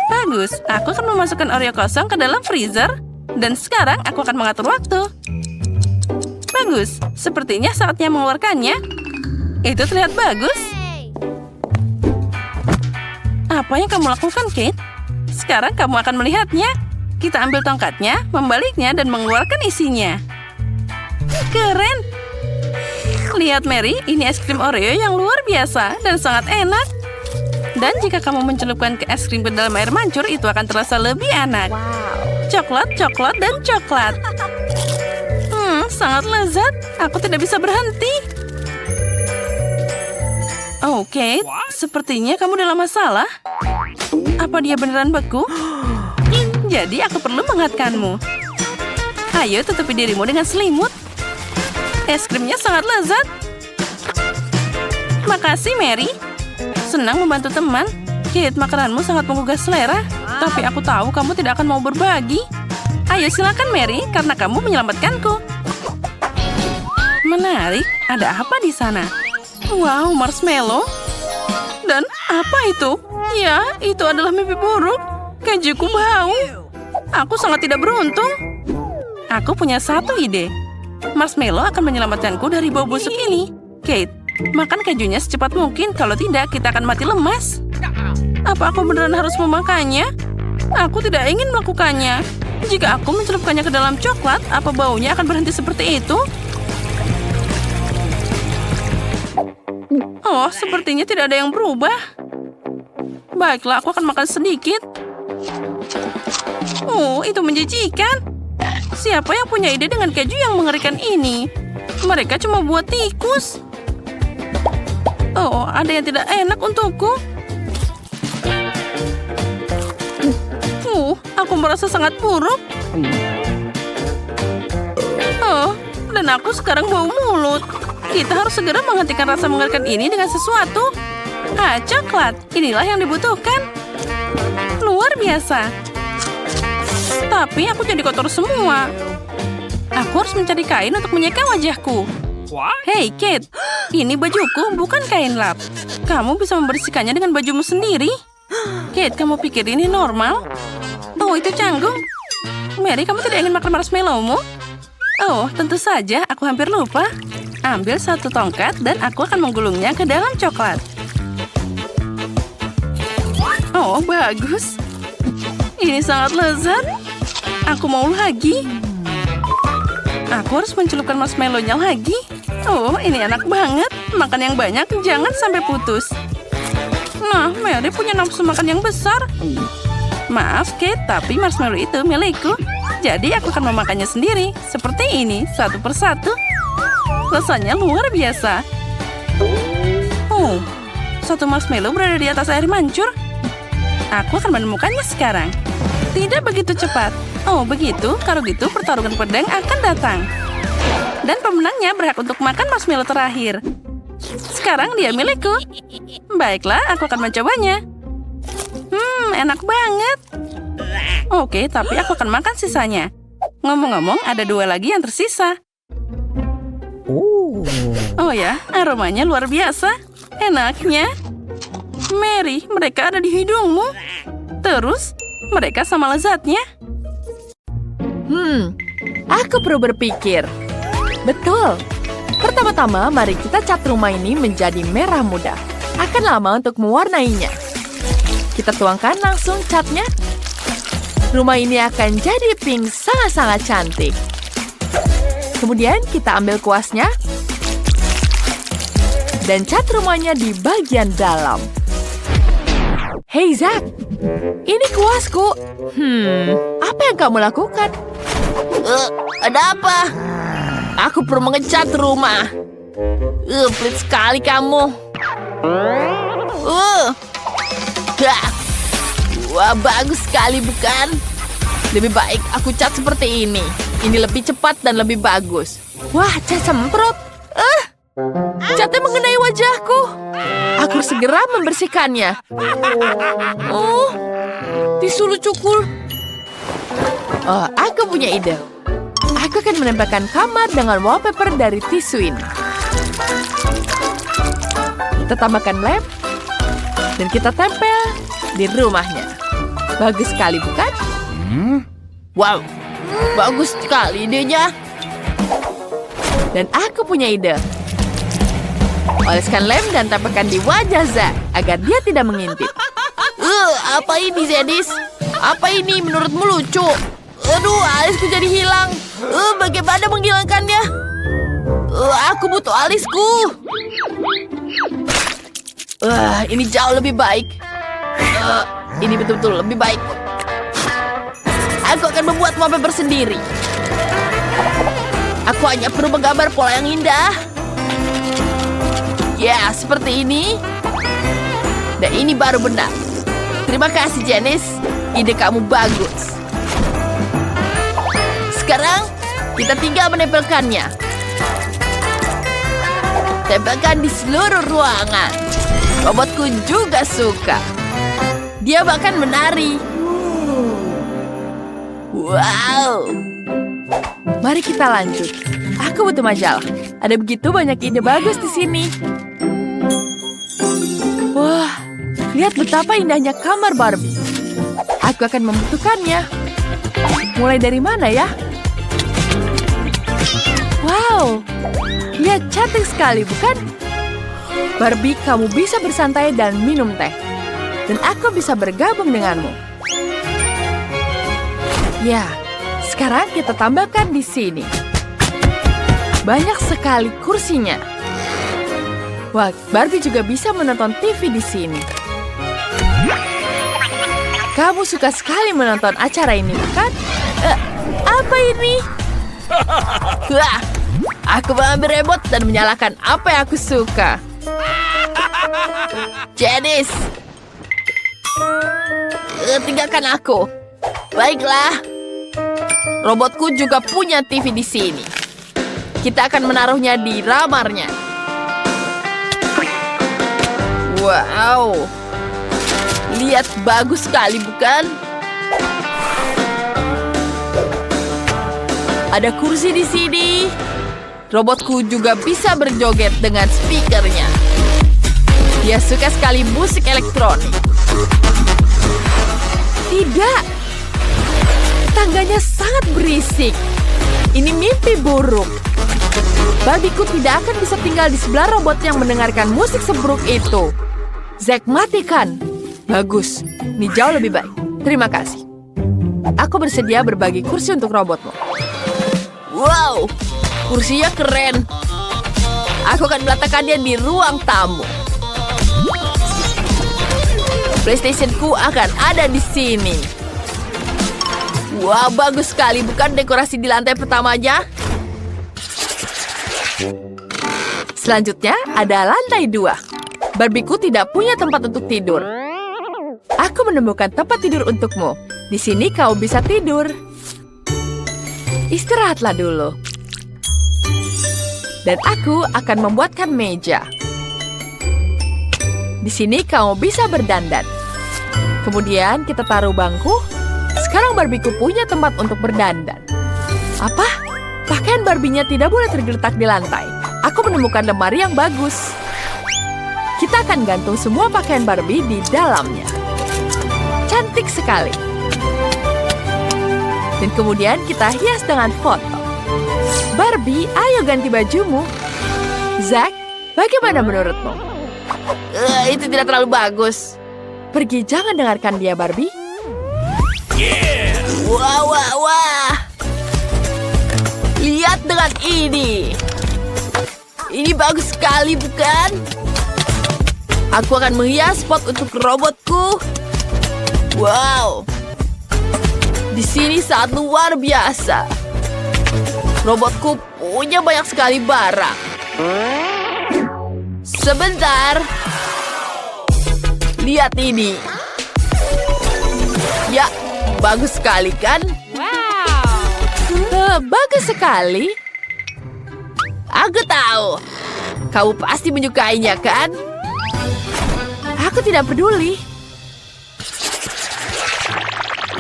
Speaker 5: Bagus, aku akan memasukkan Oreo kosong ke dalam freezer. Dan sekarang aku akan mengatur waktu. Bagus, sepertinya saatnya mengeluarkannya. Itu terlihat bagus. Apa yang kamu lakukan, Kate? Sekarang kamu akan melihatnya. Kita ambil tongkatnya, membaliknya, dan mengeluarkan isinya. Keren! Lihat, Mary, ini es krim Oreo yang luar biasa dan sangat enak. Dan jika kamu mencelupkan ke es krim ke dalam air mancur, itu akan terasa lebih enak. Coklat, coklat, dan coklat. Sangat lezat. Aku tidak bisa berhenti. Oke, sepertinya kamu dalam masalah. Apa dia beneran beku? Jadi aku perlu menghangatkanmu. Ayo tutupi dirimu dengan selimut. Es krimnya sangat lezat. Makasih, Mary. Senang membantu teman. Kate, makananmu sangat menggugah selera. Tapi aku tahu kamu tidak akan mau berbagi. Ayo silakan, Mary, karena kamu menyelamatkanku. Menarik. Ada apa di sana? Wow, marshmallow. Dan apa itu? Ya, itu adalah mimpi buruk. Kejuku bau. Aku sangat tidak beruntung. Aku punya satu ide. Marshmallow akan menyelamatkanku dari bau busuk ini. Kate, makan kejunya secepat mungkin. Kalau tidak, kita akan mati lemas. Apa aku beneran harus memakannya? Aku tidak ingin melakukannya. Jika aku mencelupkannya ke dalam coklat, apa baunya akan berhenti seperti itu? Oh, sepertinya tidak ada yang berubah. Baiklah, aku akan makan sedikit. Oh, itu menjijikan. Siapa yang punya ide dengan keju yang mengerikan ini? Mereka cuma buat tikus. Oh, ada yang tidak enak untukku. Aku merasa sangat buruk. Oh, dan aku sekarang bau mulut. Kita harus segera menghentikan rasa mengerikan ini dengan sesuatu. Coklat. Inilah yang dibutuhkan. Luar biasa. Tapi aku jadi kotor semua. Aku harus mencari kain untuk menyeka wajahku. Hei, Kate. Ini bajuku, bukan kain lap. Kamu bisa membersihkannya dengan bajumu sendiri. Kate, kamu pikir ini normal? Oh, itu canggung. Mary, kamu tidak ingin makan marshmallow-mu? Oh, tentu saja. Aku hampir lupa. Ambil satu tongkat dan aku akan menggulungnya ke dalam coklat. Oh, bagus. Ini sangat lezat. Aku mau lagi. Aku harus mencelupkan marshmallow-nya lagi. Oh, ini enak banget. Makan yang banyak, jangan sampai putus. Nah, Mary punya nafsu makan yang besar. Maaf, Kate, tapi marshmallow itu milikku. Jadi aku akan memakannya sendiri. Seperti ini, satu persatu. Rasanya luar biasa. Oh, satu marshmallow berada di atas air mancur. Aku akan menemukannya sekarang. Tidak begitu cepat. Oh, begitu? Kalau gitu, pertarungan pedang akan datang. Dan pemenangnya berhak untuk makan marshmallow terakhir. Sekarang dia milikku. Baiklah, aku akan mencobanya. Enak banget. Oke, tapi aku akan makan sisanya. Ngomong-ngomong, ada 2 lagi yang tersisa. Oh ya, aromanya luar biasa. Enaknya. Mary, mereka ada di hidungmu. Terus, mereka sama lezatnya.
Speaker 1: Aku perlu berpikir. Betul. Pertama-tama, mari kita cat rumah ini menjadi merah muda. Akan lama untuk mewarnainya. Kita tuangkan langsung catnya. Rumah ini akan jadi pink sangat-sangat cantik. Kemudian kita ambil kuasnya. Dan cat rumahnya di bagian dalam. Hei, Zack. Ini kuasku. Apa yang kamu lakukan? Ada apa? Aku perlu mengecat rumah. Pelit sekali kamu. Wah, bagus sekali, bukan? Lebih baik aku cat seperti ini. Ini lebih cepat dan lebih bagus. Wah, cat semprot. Catnya mengenai wajahku. Aku segera membersihkannya. Oh, tisu lucuku. Aku punya ide. Aku akan menempelkan kamar dengan wallpaper dari tisu ini. Kita tambahkan lem. Dan kita tempel di rumahnya. Bagus sekali, bukan? Wow, bagus sekali idenya. Dan aku punya ide. Oleskan lem dan tempelkan di wajah Zack agar dia tidak mengintip. Apa ini, Zedis? Apa ini menurutmu lucu? Aduh, alisku jadi hilang. Bagaimana menghilangkannya? Aku butuh alisku. Ini jauh lebih baik. Ini betul-betul lebih baik. Aku akan membuat wallpaper sendiri. Aku hanya perlu menggambar pola yang indah. Ya, seperti ini. Dan ini baru benar. Terima kasih, Janice. Ide kamu bagus. Sekarang, kita tinggal menempelkannya. Tempelkan di seluruh ruangan. Robotku juga suka. Dia bahkan menari. Wow. Mari kita lanjut. Aku butuh majalah. Ada begitu banyak ide bagus di sini. Wah, lihat betapa indahnya kamar Barbie. Aku akan membutuhkannya. Mulai dari mana ya? Wow, lihat cantik sekali, bukan? Barbie, kamu bisa bersantai dan minum teh. Dan aku bisa bergabung denganmu. Ya, sekarang kita tambahkan di sini. Banyak sekali kursinya. Wah, Barbie juga bisa menonton TV di sini. Kamu suka sekali menonton acara ini, bukan? Apa ini? Wah, aku mengambil remote dan menyalakan apa yang aku suka. Janice, tinggalkan aku. Baiklah. Robotku juga punya TV di sini. Kita akan menaruhnya di ramarnya. Wow. Lihat, bagus sekali, bukan? Ada kursi di sini. Robotku juga bisa berjoget dengan speakernya. Dia suka sekali musik elektronik. Tidak. Tangganya sangat berisik. Ini mimpi buruk. Barbieku tidak akan bisa tinggal di sebelah robot yang mendengarkan musik seburuk itu. Zack, matikan. Bagus. Ini jauh lebih baik. Terima kasih. Aku bersedia berbagi kursi untuk robotmu. Wow, kursinya keren. Aku akan meletakkannya di ruang tamu. PlayStation-ku akan ada di sini. Wah, bagus sekali. Bukan dekorasi di lantai pertamanya? Selanjutnya ada lantai 2. Barbieku tidak punya tempat untuk tidur. Aku menemukan tempat tidur untukmu. Di sini kau bisa tidur. Istirahatlah dulu. Dan aku akan membuatkan meja. Di sini kamu bisa berdandan. Kemudian kita taruh bangku. Sekarang Barbieku punya tempat untuk berdandan. Apa? Pakaian Barbie-nya tidak boleh tergeletak di lantai. Aku menemukan lemari yang bagus. Kita akan gantung semua pakaian Barbie di dalamnya. Cantik sekali. Dan kemudian kita hias dengan foto. Barbie, ayo ganti bajumu. Zack, bagaimana menurutmu? Itu tidak terlalu bagus. Pergi, jangan dengarkan dia, Barbie. Wah, wah, wah. Lihat dengan ini. Ini bagus sekali, bukan? Aku akan menghias spot untuk robotku. Wow. Di sini sangat luar biasa. Robotku punya banyak sekali barang. Sebentar. Lihat ini. Ya, bagus sekali kan? Wow. Bagus sekali. Aku tahu. Kamu pasti menyukainya, kan? Aku tidak peduli.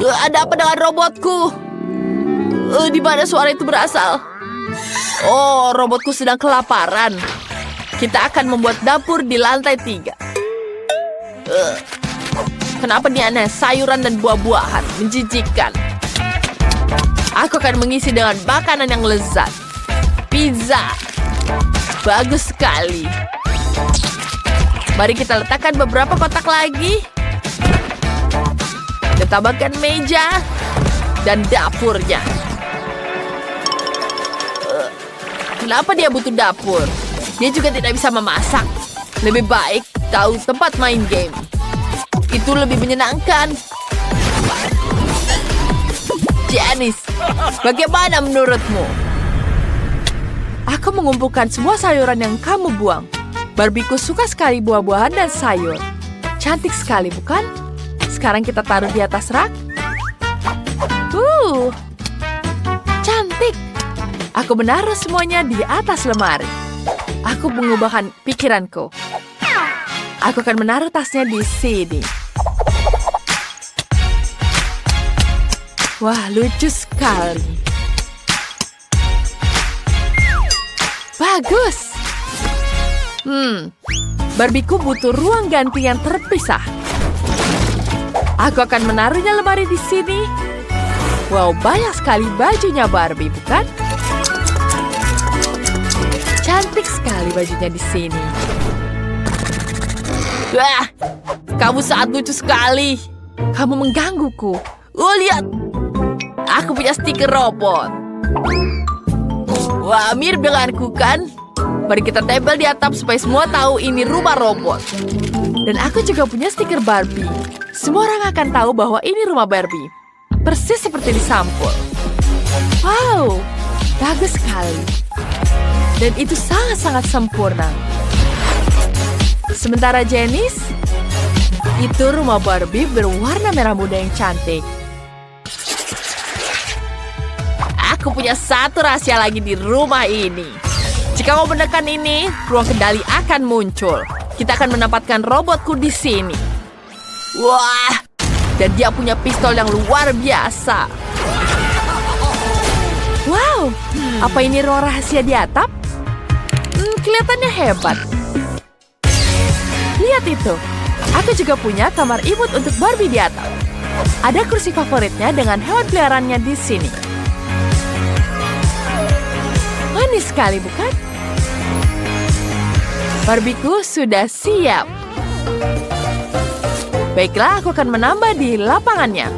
Speaker 1: Ada apa dengan robotku? Di mana suara itu berasal? Oh, robotku sedang kelaparan. Kita akan membuat dapur di lantai 3. Kenapa ini aneh? Sayuran dan buah-buahan. Menjijikkan. Aku akan mengisi dengan makanan yang lezat. Pizza. Bagus sekali. Mari kita letakkan beberapa kotak lagi. Kita tambahkan meja dan dapurnya. Kenapa dia butuh dapur? Dia juga tidak bisa memasak. Lebih baik tahu tempat main game. Itu lebih menyenangkan. Janice, bagaimana menurutmu? Aku mengumpulkan semua sayuran yang kamu buang. Barbieku suka sekali buah-buahan dan sayur. Cantik sekali, bukan? Sekarang kita taruh di atas rak. Cantik. Aku menaruh semuanya di atas lemari. Aku mengubahkan pikiranku. Aku akan menaruh tasnya di sini. Wah, lucu sekali. Bagus. Barbieku butuh ruang ganti yang terpisah. Aku akan menaruhnya lemari di sini. Wow, banyak sekali bajunya Barbie, bukan? Cantik sekali bajunya di sini. Wah, kamu sangat lucu sekali. Kamu menggangguku. Oh, lihat. Aku punya stiker robot. Wah, mirip denganku, kan? Mari kita tempel di atap supaya semua tahu ini rumah robot. Dan aku juga punya stiker Barbie. Semua orang akan tahu bahwa ini rumah Barbie. Persis seperti di sampul. Wow, bagus sekali. Dan itu sangat-sangat sempurna. Sementara Janice, itu rumah Barbie berwarna merah muda yang cantik. Aku punya satu rahasia lagi di rumah ini. Jika kau menekan ini, ruang kendali akan muncul. Kita akan menempatkan robotku di sini. Wah, dan dia punya pistol yang luar biasa. Wow, apa ini ruang rahasia di atap? Kelihatannya hebat. Lihat itu, aku juga punya kamar imut untuk Barbie di atap. Ada kursi favoritnya dengan hewan peliharaannya di sini. Manis sekali, bukan? Barbieku sudah siap. Baiklah, aku akan menambah di lapangannya.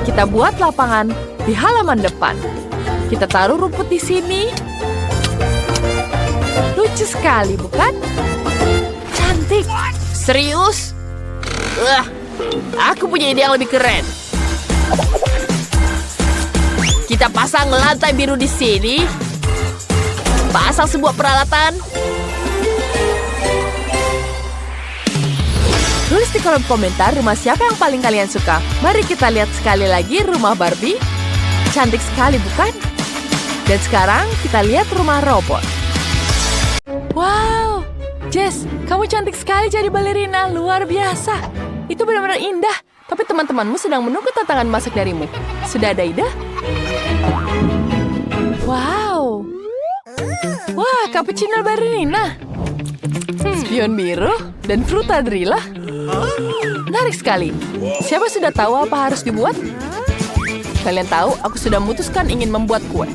Speaker 1: Kita buat lapangan di halaman depan. Kita taruh rumput di sini. Lucu sekali, bukan? Cantik. Serius? Aku punya ide yang lebih keren. Kita pasang lantai biru di sini. Pasang sebuah peralatan. Tulis di kolom komentar rumah siapa yang paling kalian suka. Mari kita lihat sekali lagi rumah Barbie. Cantik sekali, bukan? Dan sekarang kita lihat rumah robot. Wow, Jess, kamu cantik sekali jadi balerina. Luar biasa. Itu benar-benar indah. Tapi teman-temanmu sedang menunggu tantangan masak darimu. Sudah ada ide? Wow. Wah, cappuccino balerina. Spion biru dan frutadrilla. Menarik sekali. Siapa sudah tahu apa harus dibuat? Kalian tahu, aku sudah memutuskan ingin membuat kue.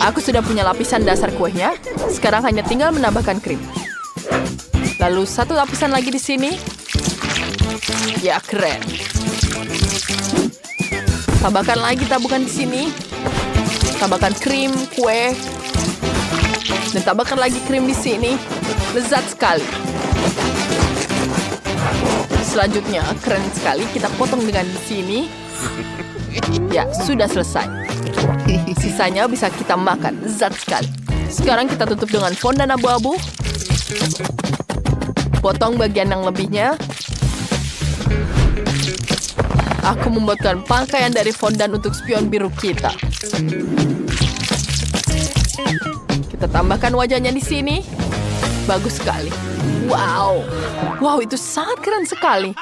Speaker 1: Aku sudah punya lapisan dasar kuenya. Sekarang hanya tinggal menambahkan krim. Lalu satu lapisan lagi di sini. Ya, keren. Tambahkan lagi tabukan di sini. Tambahkan krim, kue. Dan tambahkan lagi krim di sini. Lezat sekali. Selanjutnya, keren sekali. Kita potong dengan di sini. Ya, sudah selesai. Sisanya bisa kita makan. Lezat sekali. Sekarang kita tutup dengan fondan abu-abu. Potong bagian yang lebihnya. Aku membuatkan pakaian dari fondan untuk spion biru kita. Kita tambahkan wajahnya di sini. Bagus sekali. Wow. Wow, itu sangat keren sekali.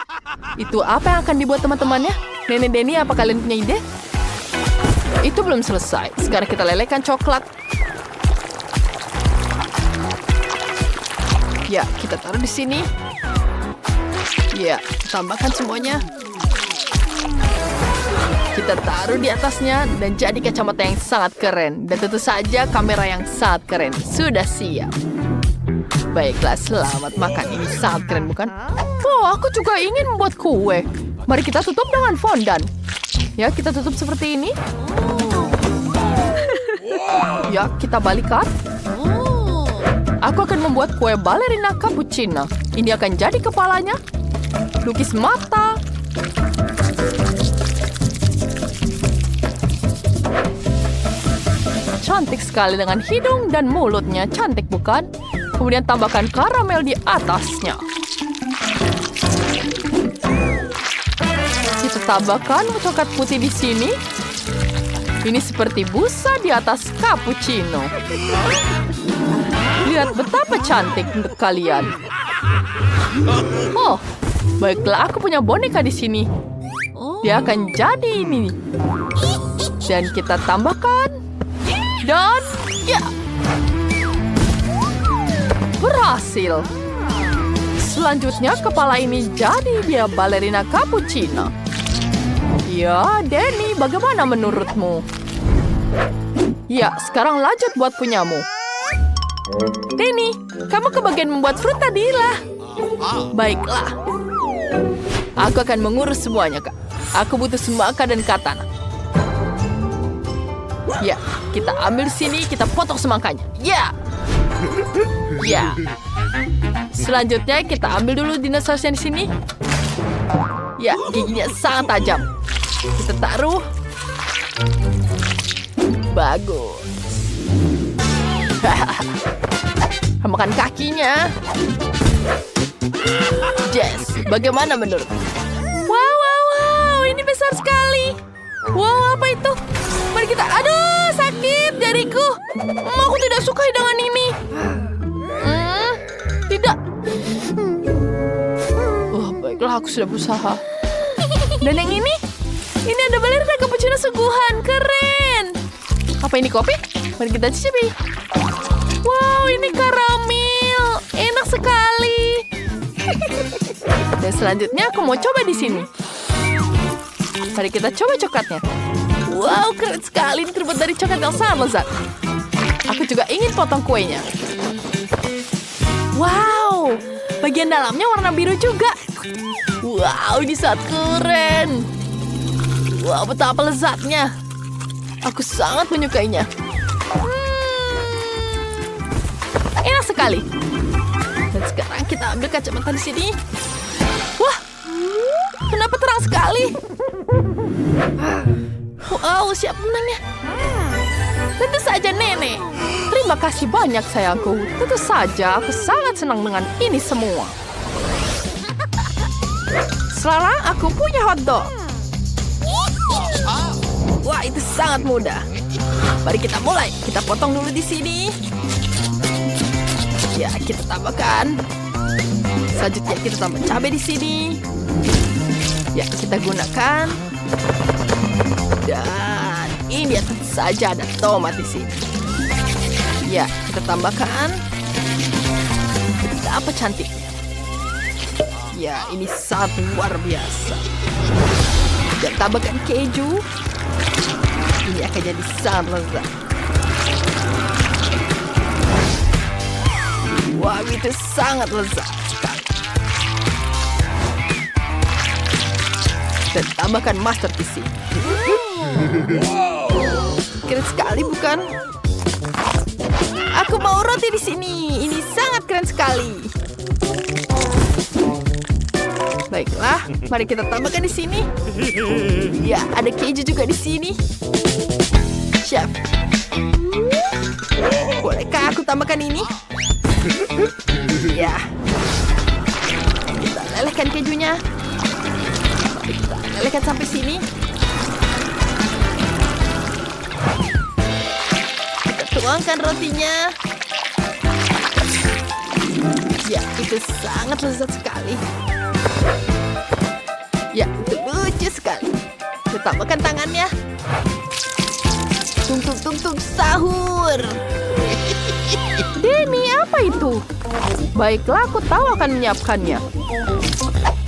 Speaker 1: Itu apa yang akan dibuat teman-temannya? Nenek Denny, apa kalian punya ide? Itu belum selesai. Sekarang kita lelekan coklat. Ya, kita taruh di sini. Ya, tambahkan semuanya. Kita taruh di atasnya dan jadi kacamata yang sangat keren. Dan tentu saja kamera yang sangat keren. Sudah siap. Baiklah, selamat makan. Ini sangat keren, bukan? Oh, aku juga ingin membuat kue. Mari kita tutup dengan fondan. Ya, kita tutup seperti ini. Ya, kita balikan. Aku akan membuat kue balerina cappuccino. Ini akan jadi kepalanya. Lukis mata. Cantik sekali dengan hidung dan mulutnya. Cantik, bukan? Kemudian tambahkan karamel di atasnya. Kita tambahkan coklat putih di sini. Ini seperti busa di atas cappuccino. Lihat betapa cantik untuk kalian. Oh, baiklah, aku punya boneka di sini. Dia akan jadi ini. Dan kita tambahkan. Dan ya, berhasil. Selanjutnya kepala ini jadi dia balerina cappuccino. Ya, Denny, bagaimana menurutmu? Ya, sekarang lanjut buat punyamu. Denny, kamu kebagian membuat frutadilla. Baiklah. Aku akan mengurus semuanya, Kak. Aku butuh semangka dan katana. Ya, kita ambil sini, kita potong semangkanya. Ya. Ya. Selanjutnya kita ambil dulu dinosaurusnya di sini. Ya, giginya sangat tajam. Kita taruh. Bagus. Makan kakinya. Jess, bagaimana menurut? Wow, wow, wow, ini besar sekali. Wow, apa itu? Mari kita... Aduh, sakit jariku. Aku tidak suka dengan ini. Tidak. Oh, baiklah, aku sudah berusaha. Dan yang ini? Ini ada balerina cappuccino sungguhan. Keren. Apa ini kopi? Mari kita cicipi. Wow, ini karamel. Enak sekali. Dan selanjutnya aku mau coba di sini. Mari kita coba coklatnya. Wow, keren sekali. Ini terbuat dari coklat yang sangat lezat. Aku juga ingin potong kuenya. Wow, bagian dalamnya warna biru juga. Wow, ini sangat keren. Wow, betapa lezatnya. Aku sangat menyukainya. Enak sekali. Dan sekarang kita ambil kacamata di sini. Wah, kenapa terang sekali? Wow, siapa menangnya? Tentu saja Nenek. Terima kasih banyak sayangku. Tentu saja aku sangat senang dengan ini semua. Sekarang aku punya hotdog. Wah, itu sangat mudah. Mari kita mulai. Kita potong dulu di sini. Ya, kita tambahkan. Selanjutnya kita tambah cabai di sini. Ya, kita gunakan. Dan ini ya, tentu saja ada tomat di sini. Ya, kita tambahkan. Betapa cantiknya. Ya, ini sangat luar biasa. Dan tambahkan keju. Ini akan jadi sangat lezat. Wah, itu sangat lezat sekali. Dan tambahkan mustard di sini. Keren sekali, bukan? Aku mau roti di sini. Ini sangat keren sekali. Baiklah, mari kita tambahkan di sini. Ya, ada keju juga di sini. Chef, bolehkah aku tambahkan ini? Ya, kita lelehkan kejunya. Kita lelehkan sampai sini. Kita tuangkan rotinya. Ya, itu sangat lezat sekali. Ya, itu lucu sekali. Kita tambahkan tangannya. Tung tung tung tung sahur. Denny, apa itu? Baiklah, aku tahu akan menyiapkannya.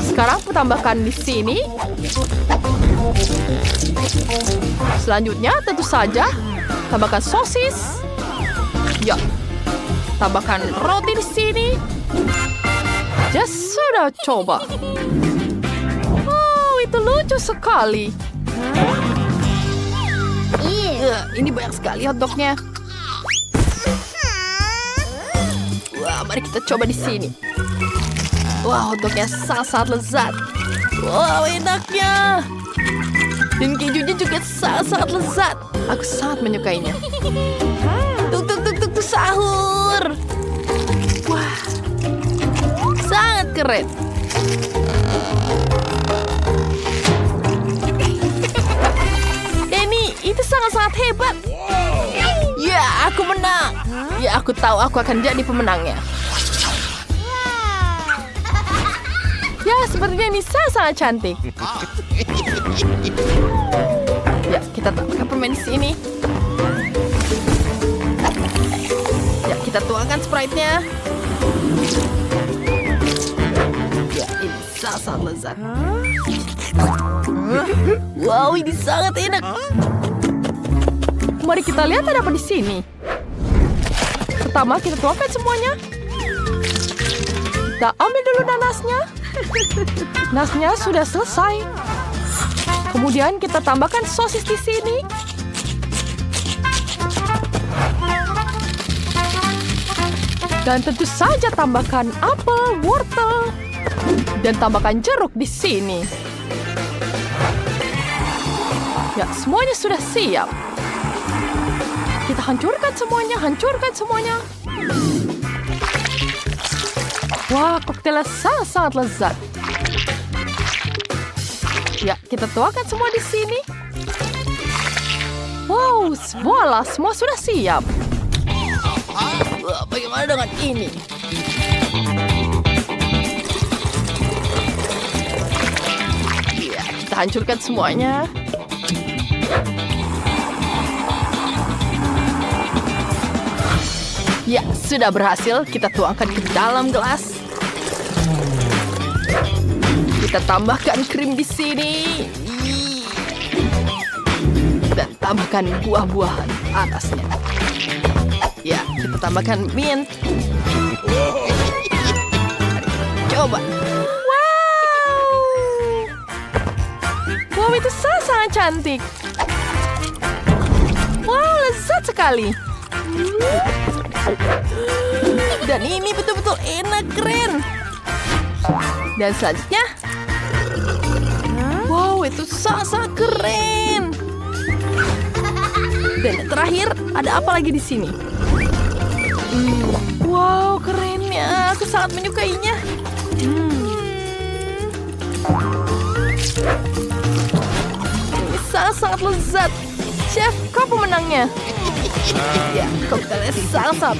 Speaker 1: Sekarang aku tambahkan di sini. Selanjutnya, tentu saja, tambahkan sosis. Ya, tambahkan roti di sini. Ya sudah, coba. Oh, itu lucu sekali. Ini banyak sekali hotdognya. Wah, mari kita coba di sini. Wah, hotdognya sangat lezat. Wow, enaknya. Dan kejunya juga sangat lezat. Aku sangat menyukainya. Tuk sahur. Wah, sangat keren. Denny, itu sangat hebat. Ya, aku menang. Ya, aku tahu aku akan jadi pemenangnya. Ya, sepertinya ini sangat cantik. Ya, kita tambahkan permen di sini. Ya, kita tuangkan Sprite-nya. Ya, ini sangat lezat. Wow, ini sangat enak. Mari kita lihat ada apa di sini. Pertama, kita tuangkan semuanya. Kita ambil dulu nanasnya. Nasnya sudah selesai. Kemudian kita tambahkan sosis di sini. Dan tentu saja tambahkan apel, wortel, dan tambahkan jeruk di sini. Ya, semuanya sudah siap. Kita hancurkan semuanya. Wah, koktailnya sangat lezat. Ya, kita tuangkan semua di sini. Wow, voila, semua sudah siap. Wah, bagaimana dengan ini? Ya, kita hancurkan semuanya. Ya, sudah berhasil. Kita tuangkan ke dalam gelas. Kita tambahkan krim di sini. Dan tambahkan buah-buahan atasnya. Ya, kita tambahkan mint. Coba. Wow, itu sangat cantik. Wow, lezat sekali. Dan ini betul-betul enak, keren. Dan selanjutnya, wow, itu sangat keren. Dan yang terakhir, ada apa lagi di sini? Wow, kerennya. Aku sangat menyukainya. Ini sangat lezat. Chef, kau pemenangnya. Ya, kau kalian sangat